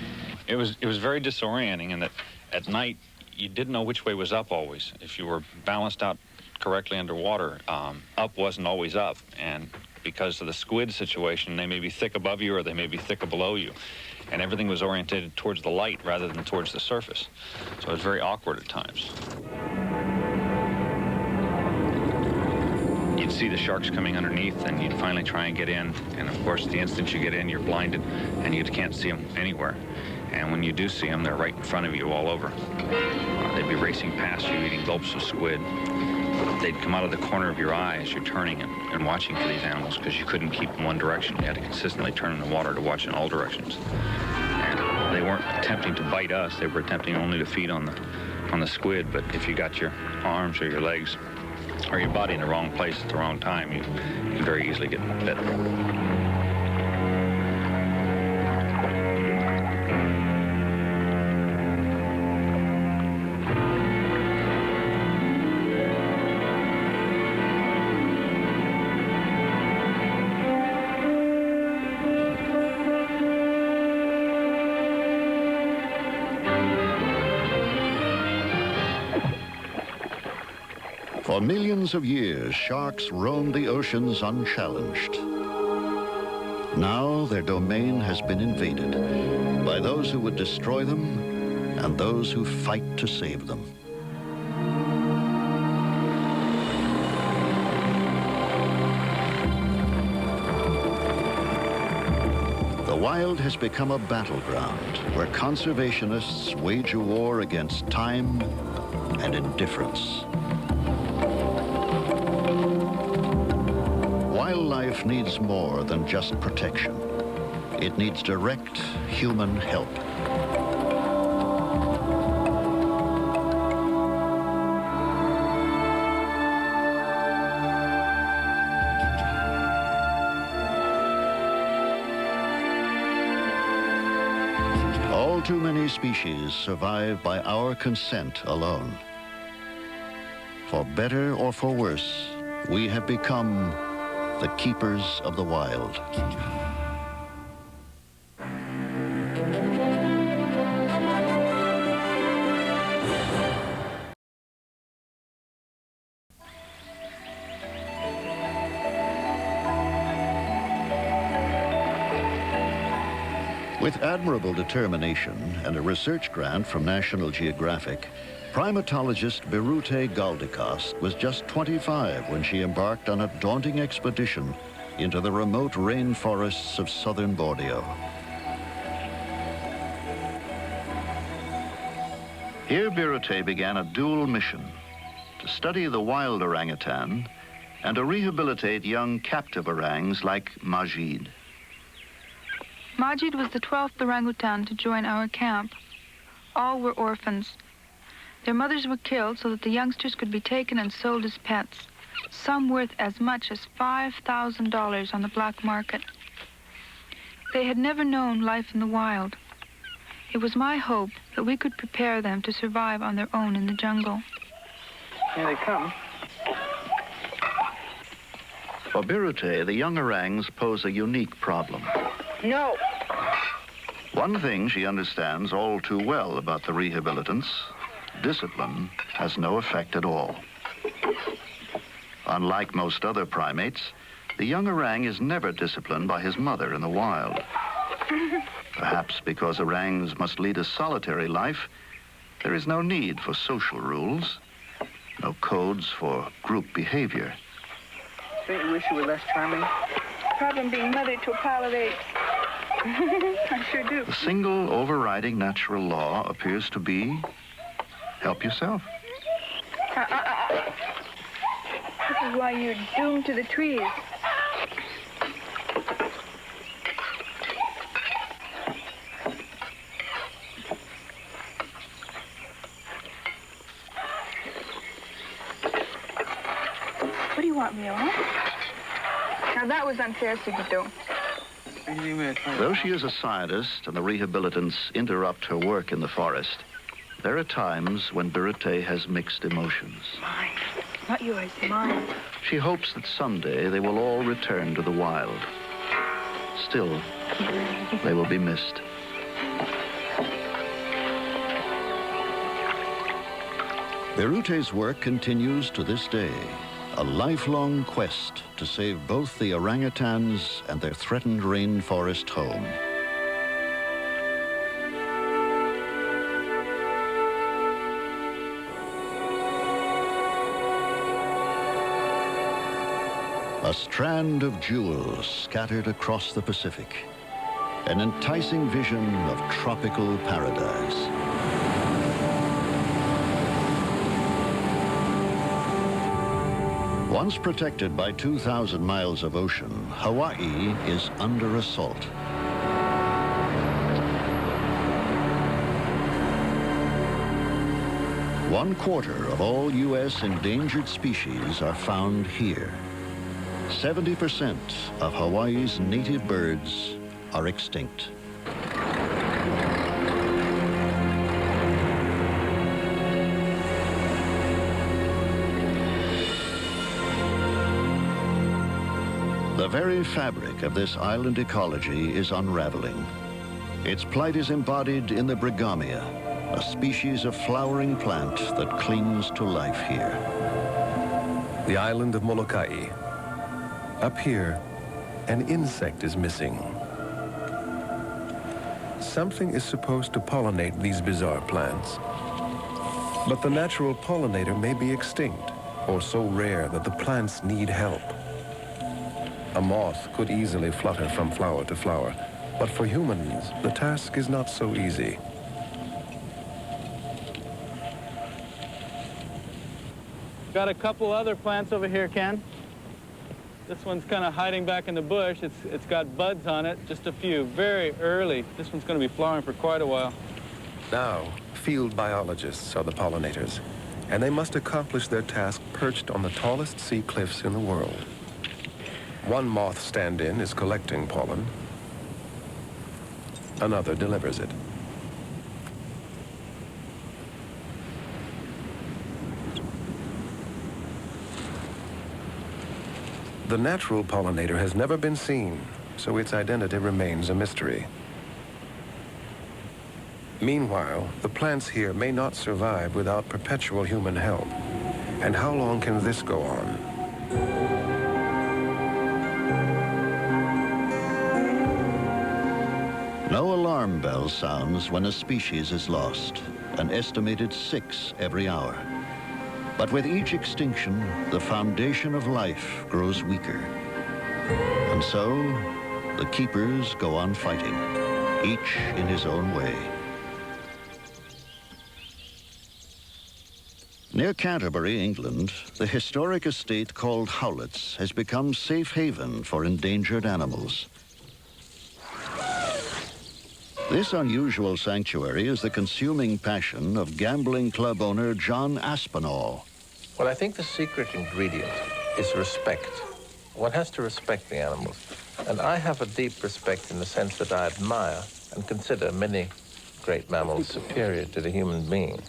It was very disorienting in that at night you didn't know which way was up always. If you were balanced out correctly underwater, up wasn't always up. And because of the squid situation, they may be thick above you or they may be thick below you. And everything was oriented towards the light rather than towards the surface. So it was very awkward at times. You'd see the sharks coming underneath, and you'd finally try and get in. And of course, the instant you get in, you're blinded, and you can't see them anywhere. And when you do see them, they're right in front of you all over. They'd be racing past you, eating gulps of squid. They'd come out of the corner of your eye as you're turning and watching for these animals, because you couldn't keep in one direction. You had to consistently turn in the water to watch in all directions. And they weren't attempting to bite us. They were attempting only to feed on the squid. But if you got your arms or your legs or your body in the wrong place at the wrong time, you can very easily get bitten. For millions of years, sharks roamed the oceans unchallenged. Now their domain has been invaded by those who would destroy them and those who fight to save them. The wild has become a battleground where conservationists wage a war against time and indifference. Wildlife needs more than just protection. It needs direct human help. All too many species survive by our consent alone. For better or for worse, we have become the keepers of the wild. With admirable determination and a research grant from National Geographic, primatologist Birute Galdikaste was just 25 when she embarked on a daunting expedition into the remote rainforests of southern Borneo. Here Birute began a dual mission: to study the wild orangutan and to rehabilitate young captive orangs like Majid. Majid was the 12th orangutan to join our camp. All were orphans. Their mothers were killed so that the youngsters could be taken and sold as pets, some worth as much as $5,000 on the black market. They had never known life in the wild. It was my hope that we could prepare them to survive on their own in the jungle. Here they come. For Birute, the young orangs pose a unique problem. No. One thing she understands all too well about the rehabilitants: discipline has no effect at all. Unlike most other primates, the young orang is never disciplined by his mother in the wild. Perhaps because orangs must lead a solitary life, there is no need for social rules, no codes for group behavior. Don't you wish you were less charming? Problem being married to a pile of apes. I sure do. The single overriding natural law appears to be help yourself. This is why you're doomed to the trees. What do you want, Mio, huh? Now that was unfair, Sugito. Though she is a scientist and the rehabilitants interrupt her work in the forest, there are times when Birute has mixed emotions. Mine. Not yours, mine. She hopes that someday they will all return to the wild. Still, they will be missed. Birute's work continues to this day, a lifelong quest to save both the orangutans and their threatened rainforest home. A strand of jewels scattered across the Pacific, an enticing vision of tropical paradise. Once protected by 2,000 miles of ocean, Hawaii is under assault. One quarter of all U.S. endangered species are found here. 70% of Hawaii's native birds are extinct. The very fabric of this island ecology is unraveling. Its plight is embodied in the brigamia, a species of flowering plant that clings to life here. The island of Molokai. Up here, an insect is missing. Something is supposed to pollinate these bizarre plants. But the natural pollinator may be extinct or so rare that the plants need help. A moth could easily flutter from flower to flower, but for humans, the task is not so easy. Got a couple other plants over here, Ken. This one's kind of hiding back in the bush. It's got buds on it, just a few, very early. This one's going to be flowering for quite a while. Now, field biologists are the pollinators, and they must accomplish their task perched on the tallest sea cliffs in the world. One moth stand-in is collecting pollen. Another delivers it. The natural pollinator has never been seen, so its identity remains a mystery. Meanwhile, the plants here may not survive without perpetual human help. And how long can this go on? No alarm bell sounds when a species is lost, an estimated 6 every hour. But with each extinction, the foundation of life grows weaker. And so, the keepers go on fighting, each in his own way. Near Canterbury, England, the historic estate called Howlett's has become safe haven for endangered animals. This unusual sanctuary is the consuming passion of gambling club owner John Aspinall. Well, I think the secret ingredient is respect. One has to respect the animals. And I have a deep respect in the sense that I admire and consider many great mammals superior to the human being.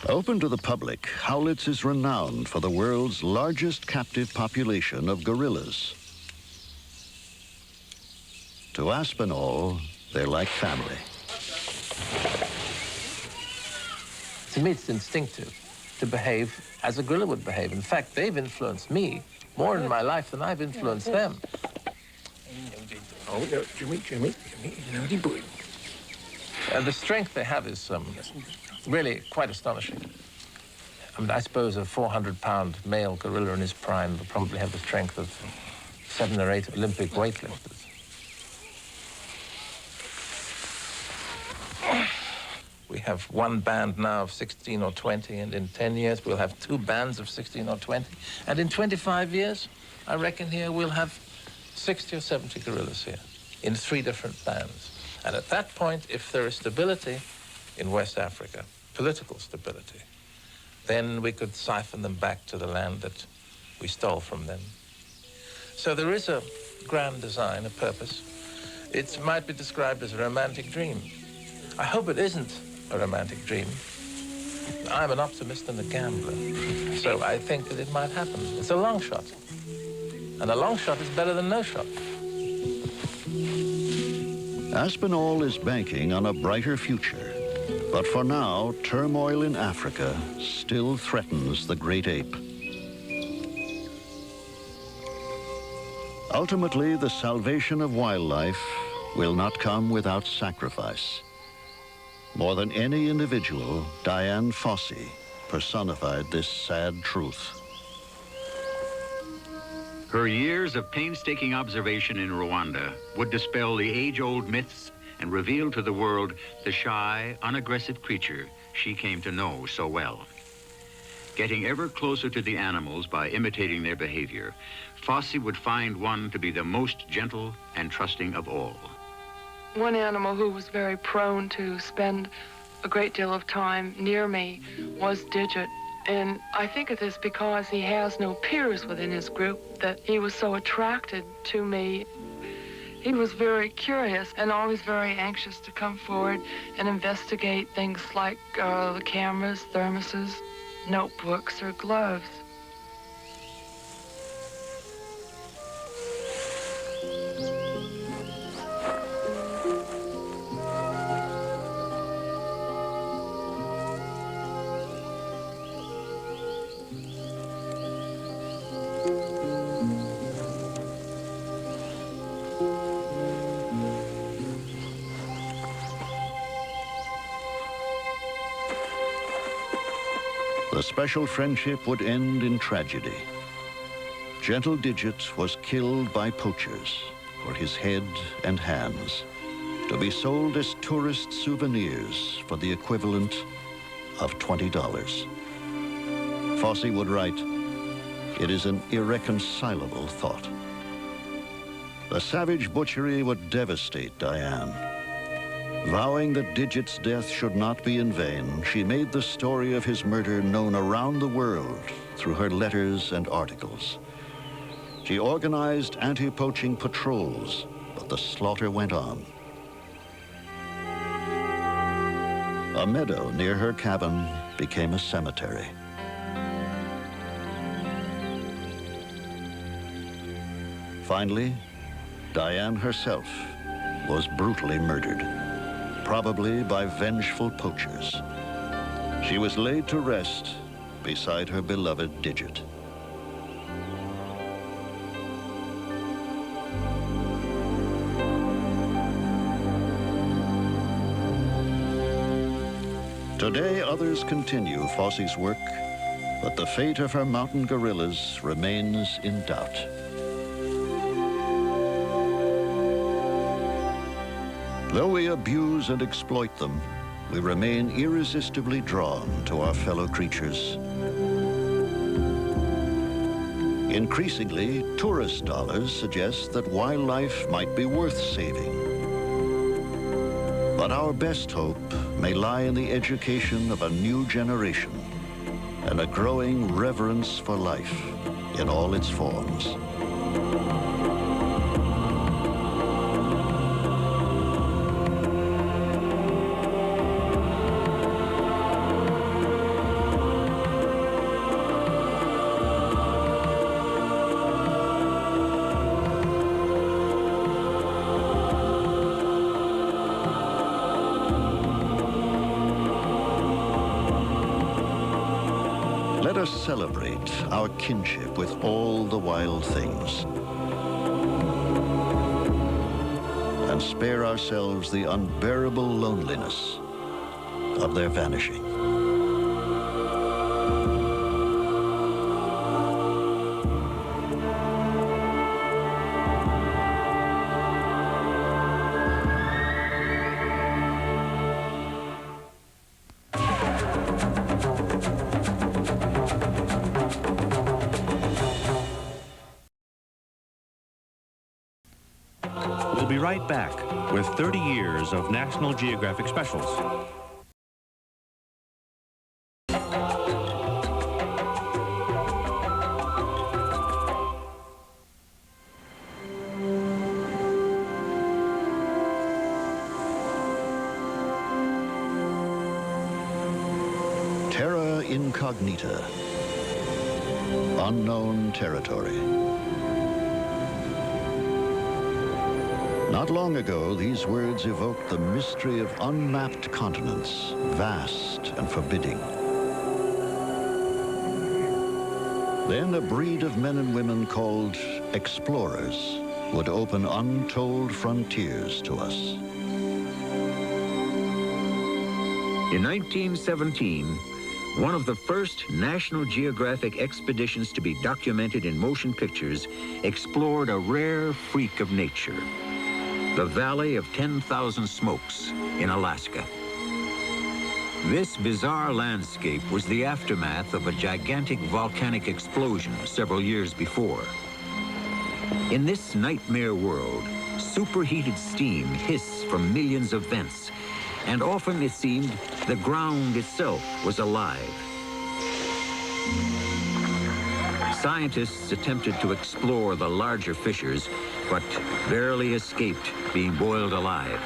Open to the public, Howlett's is renowned for the world's largest captive population of gorillas. To Aspinall, they're like family. To me, it's instinctive to behave as a gorilla would behave. In fact, they've influenced me more in my life than I've influenced them. Oh, Jimmy, naughty boy. And the strength they have is really quite astonishing. I mean, I suppose a 400-pound male gorilla in his prime will probably have the strength of 7 or 8 Olympic weightlifters. We have one band now of 16 or 20, and in 10 years we'll have 2 bands of 16 or 20. And in 25 years, I reckon here we'll have 60 or 70 gorillas here in 3 different bands. And at that point, if there is stability in West Africa, political stability, then we could siphon them back to the land that we stole from them. So there is a grand design, a purpose. It might be described as a romantic dream. I hope it isn't a romantic dream. I'm an optimist and a gambler, so I think that it might happen. It's a long shot, and a long shot is better than no shot. Aspinall is banking on a brighter future, but for now, turmoil in Africa still threatens the great ape. Ultimately, the salvation of wildlife will not come without sacrifice. More than any individual, Diane Fossey personified this sad truth. Her years of painstaking observation in Rwanda would dispel the age-old myths and reveal to the world the shy, unaggressive creature she came to know so well. Getting ever closer to the animals by imitating their behavior, Fossey would find one to be the most gentle and trusting of all. One animal who was very prone to spend a great deal of time near me was Digit. And I think it is because he has no peers within his group that he was so attracted to me. He was very curious and always very anxious to come forward and investigate things like the cameras, thermoses, notebooks, or gloves. The special friendship would end in tragedy. Gentle Digit was killed by poachers for his head and hands, to be sold as tourist souvenirs for the equivalent of $20. Fosse would write, "It is an irreconcilable thought." The savage butchery would devastate Diane. Vowing that Digit's death should not be in vain, she made the story of his murder known around the world through her letters and articles. She organized anti-poaching patrols, but the slaughter went on. A meadow near her cabin became a cemetery. Finally, Diane herself was brutally murdered, probably by vengeful poachers. She was laid to rest beside her beloved Digit. Today, others continue Fosse's work, but the fate of her mountain gorillas remains in doubt. Though we abuse and exploit them, we remain irresistibly drawn to our fellow creatures. Increasingly, tourist dollars suggest that wildlife might be worth saving. But our best hope may lie in the education of a new generation and a growing reverence for life in all its forms. Let us celebrate our kinship with all the wild things and spare ourselves the unbearable loneliness of their vanishing. We'll be right back with 30 years of National Geographic specials. Terra incognita, unknown territory. Not long ago, these words evoked the mystery of unmapped continents, vast and forbidding. Then a breed of men and women called explorers would open untold frontiers to us. In 1917, one of the first National Geographic expeditions to be documented in motion pictures explored a rare freak of nature, the Valley of 10,000 Smokes in Alaska. This bizarre landscape was the aftermath of a gigantic volcanic explosion several years before. In this nightmare world, superheated steam hissed from millions of vents, and often it seemed the ground itself was alive. Scientists attempted to explore the larger fissures, but barely escaped being boiled alive.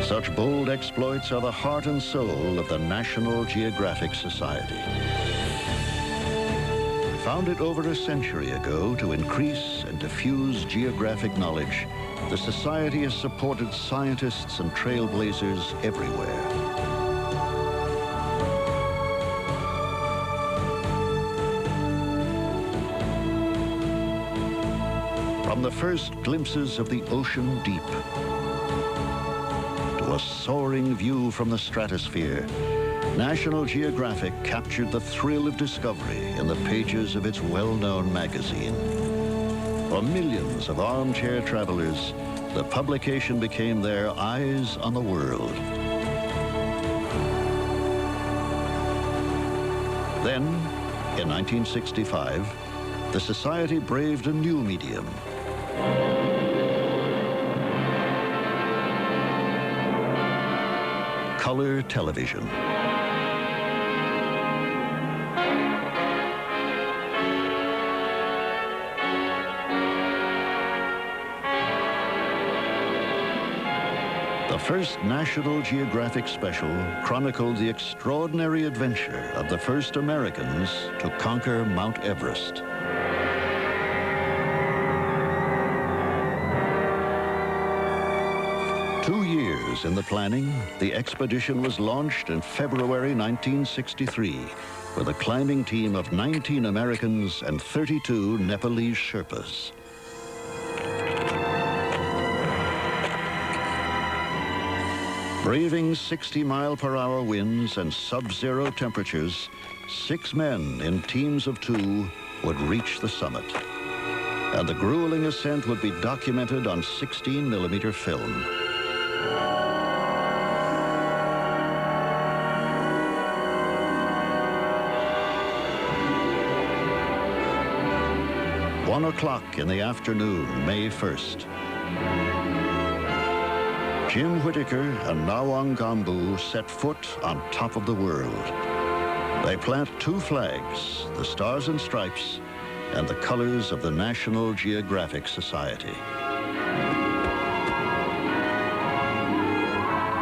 Such bold exploits are the heart and soul of the National Geographic Society. Founded over a century ago to increase and diffuse geographic knowledge, the Society has supported scientists and trailblazers everywhere. From the first glimpses of the ocean deep to a soaring view from the stratosphere, National Geographic captured the thrill of discovery in the pages of its well-known magazine. For millions of armchair travelers, the publication became their eyes on the world. Then, in 1965, the Society braved a new medium. Color television. The first National Geographic special chronicled the extraordinary adventure of the first Americans to conquer Mount Everest. Two years in the planning, the expedition was launched in February 1963 with a climbing team of 19 Americans and 32 Nepalese Sherpas. Braving 60-mile-per-hour winds and sub-zero temperatures, 6 men in teams of 2 would reach the summit. And the grueling ascent would be documented on 16mm film. One o'clock in the afternoon, May 1st. Jim Whittaker and Nawang Gambu set foot on top of the world. They plant 2 flags, the Stars and Stripes and the colors of the National Geographic Society.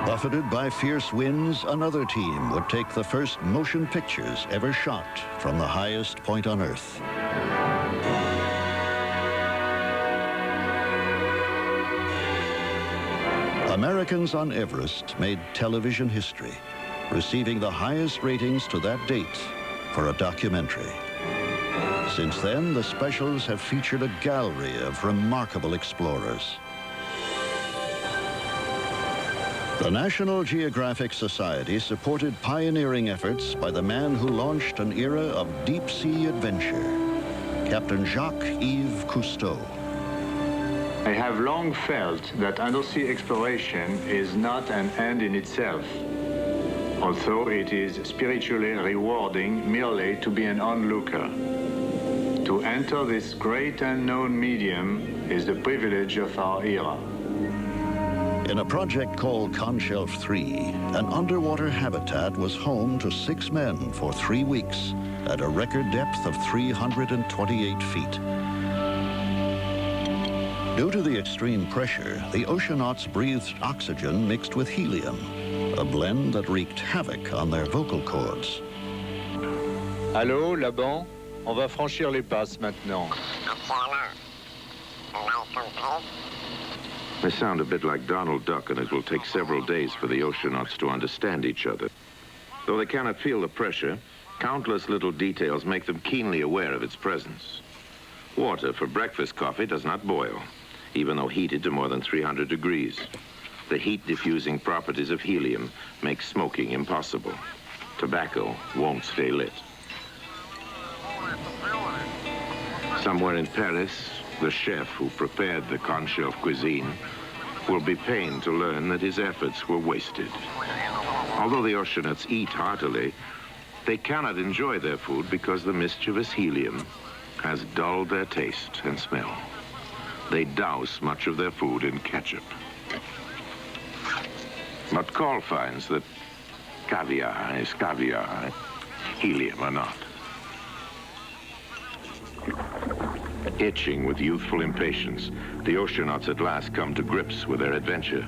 Buffeted by fierce winds, another team would take the first motion pictures ever shot from the highest point on Earth. Americans on Everest made television history, receiving the highest ratings to that date for a documentary. Since then, the specials have featured a gallery of remarkable explorers. The National Geographic Society supported pioneering efforts by the man who launched an era of deep-sea adventure, Captain Jacques-Yves Cousteau. I have long felt that undersea exploration is not an end in itself, although it is spiritually rewarding merely to be an onlooker. To enter this great unknown medium is the privilege of our era. In a project called Conshelf 3, an underwater habitat was home to 6 men for 3 weeks at a record depth of 328 feet. Due to the extreme pressure, the oceanauts breathed oxygen mixed with helium, a blend that wreaked havoc on their vocal cords. Allô, là-bas? On va franchir les passes maintenant. They sound a bit like Donald Duck, and it will take several days for the oceanauts to understand each other. Though they cannot feel the pressure, countless little details make them keenly aware of its presence. Water for breakfast coffee does not boil, even though heated to more than 300 degrees. The heat-diffusing properties of helium make smoking impossible. Tobacco won't stay lit. Somewhere in Paris, the chef who prepared the Conshelf cuisine will be pained to learn that his efforts were wasted. Although the oceanauts eat heartily, they cannot enjoy their food because the mischievous helium has dulled their taste and smell. They douse much of their food in ketchup. But Call finds that caviar is caviar, helium or not. Itching with youthful impatience, the oceanauts at last come to grips with their adventure,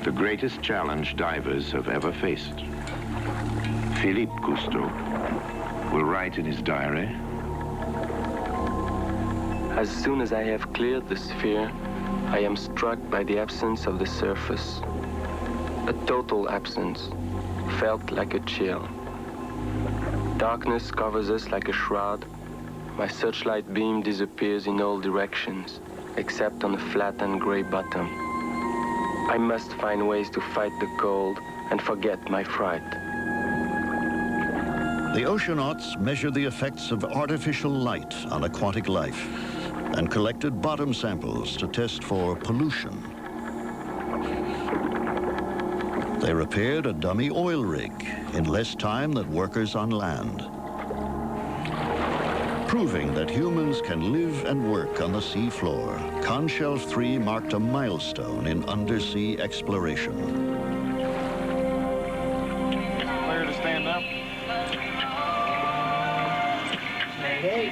the greatest challenge divers have ever faced. Philippe Cousteau will write in his diary, "As soon as I have cleared the sphere, I am struck by the absence of the surface. A total absence, felt like a chill. Darkness covers us like a shroud. My searchlight beam disappears in all directions. except on the flattened gray bottom. I must find ways to fight the cold and forget my fright. The oceanauts measured the effects of artificial light on aquatic life and collected bottom samples to test for pollution. They repaired a dummy oil rig in less time than workers on land, proving that humans can live and work on the sea floor. Conshelf 3 marked a milestone in undersea exploration. Clear to stand up. Hey,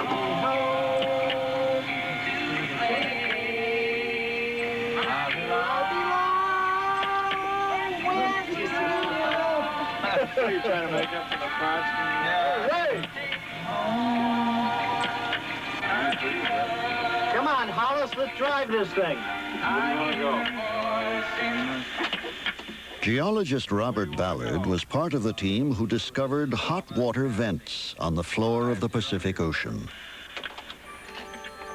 What are you trying to make up for the crunch? Yeah. Hey! come on, Hollis, let's drive this thing. Geologist Robert Ballard was part of the team who discovered hot water vents on the floor of the Pacific Ocean.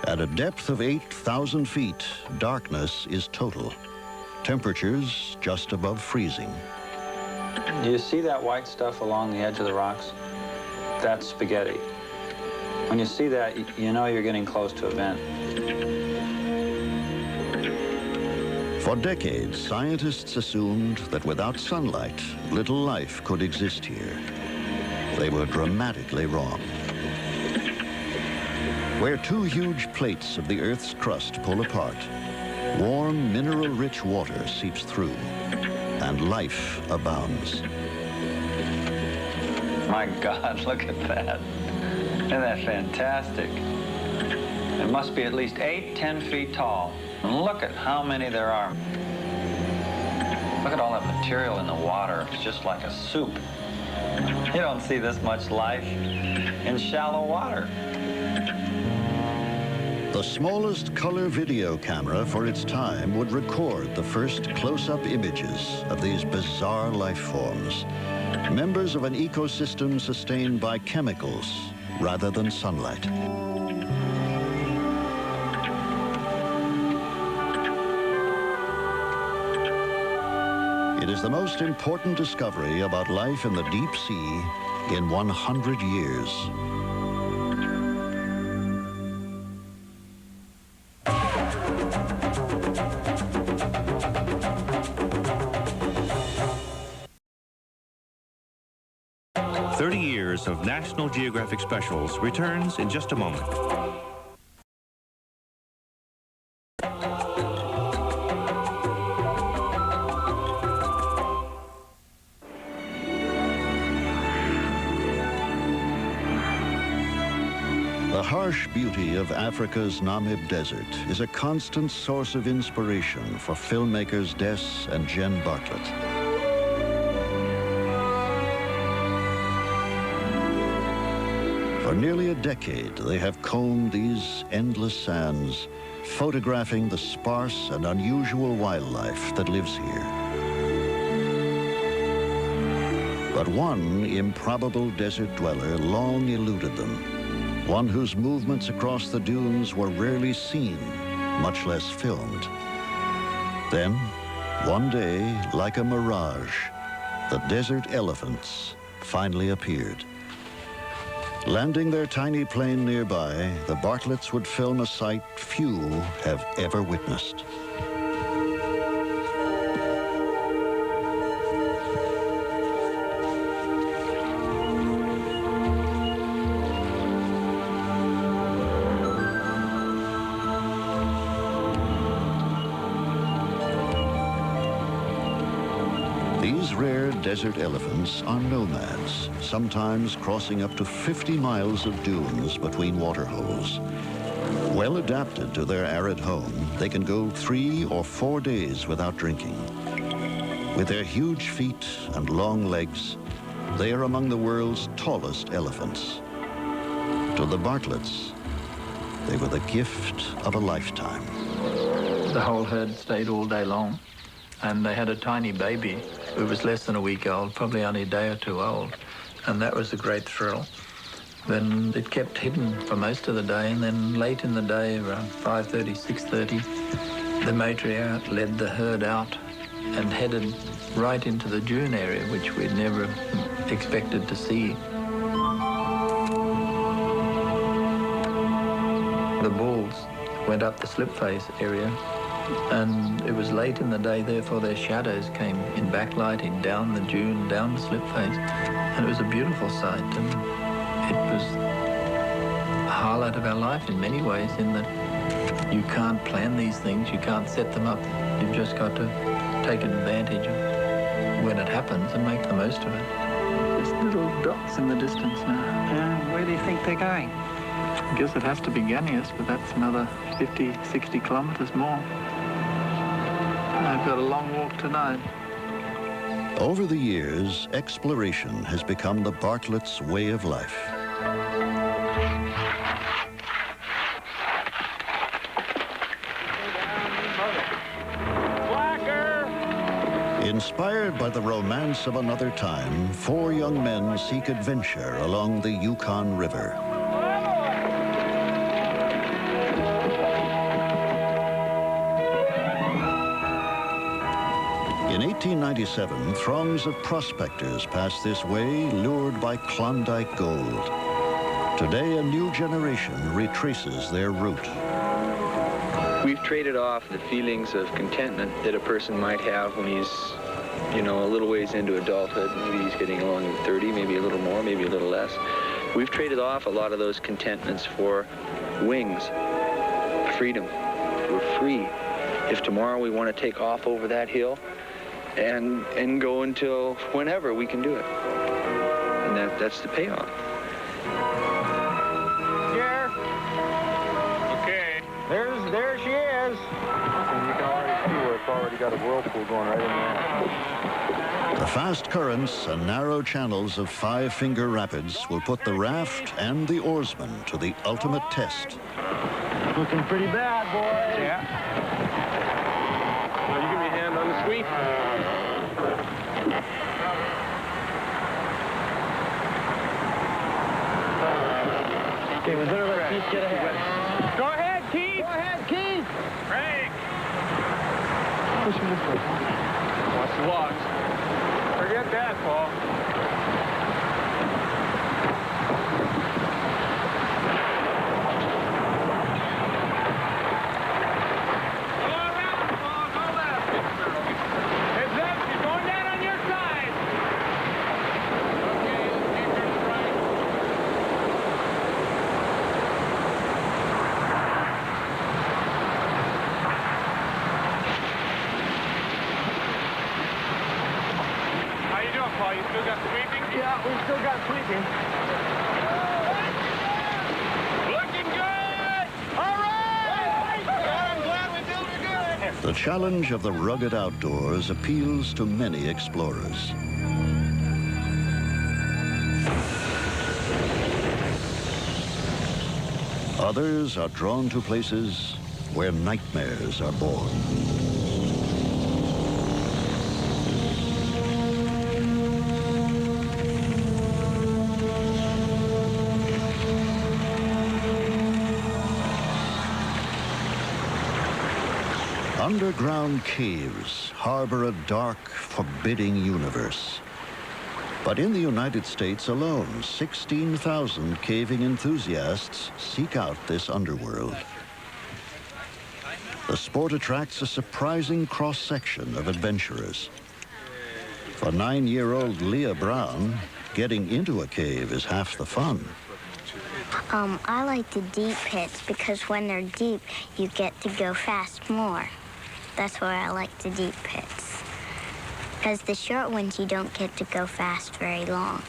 At a depth of 8,000 feet, darkness is total. Temperatures just above freezing. Do you see that white stuff along the edge of the rocks? That's spaghetti. When you see that, you know you're getting close to a vent. For decades, scientists assumed that without sunlight, little life could exist here. They were dramatically wrong. Where two huge plates of the Earth's crust pull apart, warm, mineral-rich water seeps through, and life abounds. My God, look at that. Isn't that fantastic? It must be at least 10 feet tall. And look at how many there are. Look at all that material in the water. It's just like a soup. You don't see this much life in shallow water. The smallest color video camera for its time would record the first close-up images of these bizarre life forms, members of an ecosystem sustained by chemicals rather than sunlight. It is the most important discovery about life in the deep sea in 100 years. Of National Geographic Specials returns in just a moment. The harsh beauty of Africa's Namib Desert is a constant source of inspiration for filmmakers Des and Jen Bartlett. For nearly a decade, they have combed these endless sands, photographing the sparse and unusual wildlife that lives here. But one improbable desert dweller long eluded them, one whose movements across the dunes were rarely seen, much less filmed. Then, one day, like a mirage, the desert elephants finally appeared. Landing their tiny plane nearby, the Bartletts would film a sight few have ever witnessed. These rare desert elephants are nomads, sometimes crossing up to 50 miles of dunes between waterholes. Well adapted to their arid home, they can go 3 or 4 days without drinking. With their huge feet and long legs, they are among the world's tallest elephants. To the Bartletts, they were the gift of a lifetime. The whole herd stayed all day long, and they had a tiny baby who was less than a week old, probably only a day or two old, and that was a great thrill. Then it kept hidden for most of the day, and then late in the day, around 5:30, 6:30, the matriarch led the herd out and headed right into the dune area, which we'd never expected to see. The bulls went up the slip face area, and it was late in the day, therefore their shadows came in backlighting down the dune, down the slip face, and it was a beautiful sight, and it was a highlight of our life in many ways, in that you can't plan these things, you can't set them up, you've just got to take advantage of when it happens and make the most of it. There's little dots in the distance now. Where do you think they're going? I guess it has to be Ganyas, but that's another 50, 60 kilometers more. I've got a long walk tonight. Over the years, exploration has become the Bartlett's way of life. Inspired by the romance of another time, 4 young men seek adventure along the Yukon River. In 1897, throngs of prospectors passed this way, lured by Klondike gold. Today, a new generation retraces their route. We've traded off the feelings of contentment that a person might have when he's, you know, a little ways into adulthood. Maybe he's getting along in 30, maybe a little more, maybe a little less. We've traded off a lot of those contentments for wings, freedom. We're free. If tomorrow we want to take off over that hill and go until whenever, we can do it. And that's the payoff. There she is. And you can already see where it's already got a whirlpool going right in there. The fast currents and narrow channels of Five Finger Rapids will put the raft and the oarsman to the ultimate test. Looking pretty bad, boys. Yeah. Now, you give me a hand on the sweep. Okay, we better let Keith get ahead. Go ahead, Keith. Go ahead, Keith. Break. Push him this way. Watch the logs. Forget that, Paul. The challenge of the rugged outdoors appeals to many explorers. Others are drawn to places where nightmares are born. Underground caves harbor a dark, forbidding universe. But in the United States alone, 16,000 caving enthusiasts seek out this underworld. The sport attracts a surprising cross-section of adventurers. For 9-year-old Leah Brown, getting into a cave is half the fun. I like the deep pits because when they're deep, you get to go fast more. That's why I like the deep pits. Because the short ones, you don't get to go fast very long.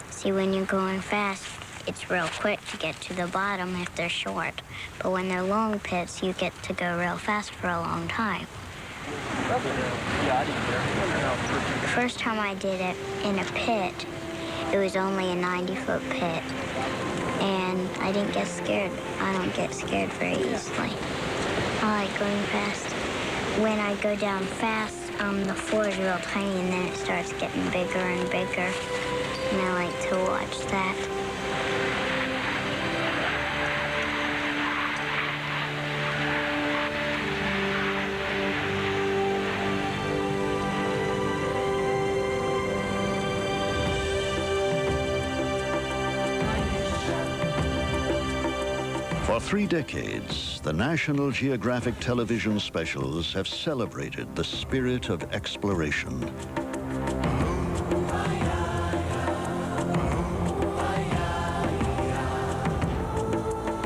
See, when you're going fast, it's real quick to get to the bottom if they're short. But when they're long pits, you get to go real fast for a long time. The first time I did it in a pit, it was only a 90-foot pit. And I didn't get scared. I don't get scared very easily. I like going fast. When I go down fast, the floor is real tiny, and then it starts getting bigger and bigger. And I like to watch that. For 3 decades, the National Geographic television specials have celebrated the spirit of exploration.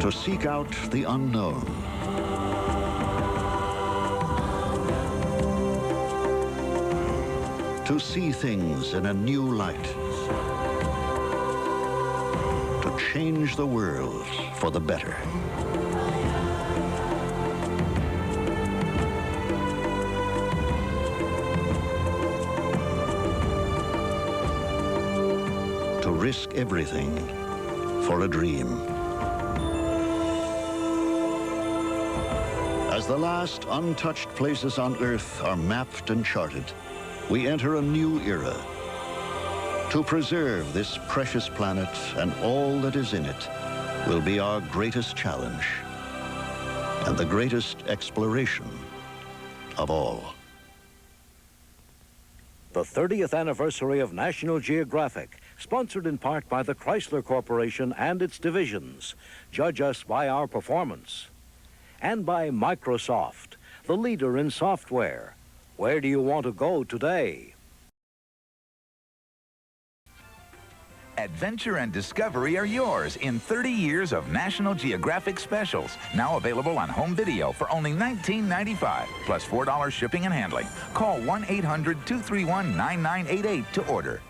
To seek out the unknown. To see things in a new light. To change the world for the better. To risk everything for a dream. As the last untouched places on Earth are mapped and charted, we enter a new era. To preserve this precious planet and all that is in it will be our greatest challenge and the greatest exploration of all. The 30th anniversary of National Geographic, sponsored in part by the Chrysler Corporation and its divisions. Judge us by our performance. And by Microsoft, the leader in software. Where do you want to go today? Adventure and discovery are yours in 30 years of National Geographic specials. Now available on home video for only $19.95, plus $4 shipping and handling. Call 1-800-231-9988 to order.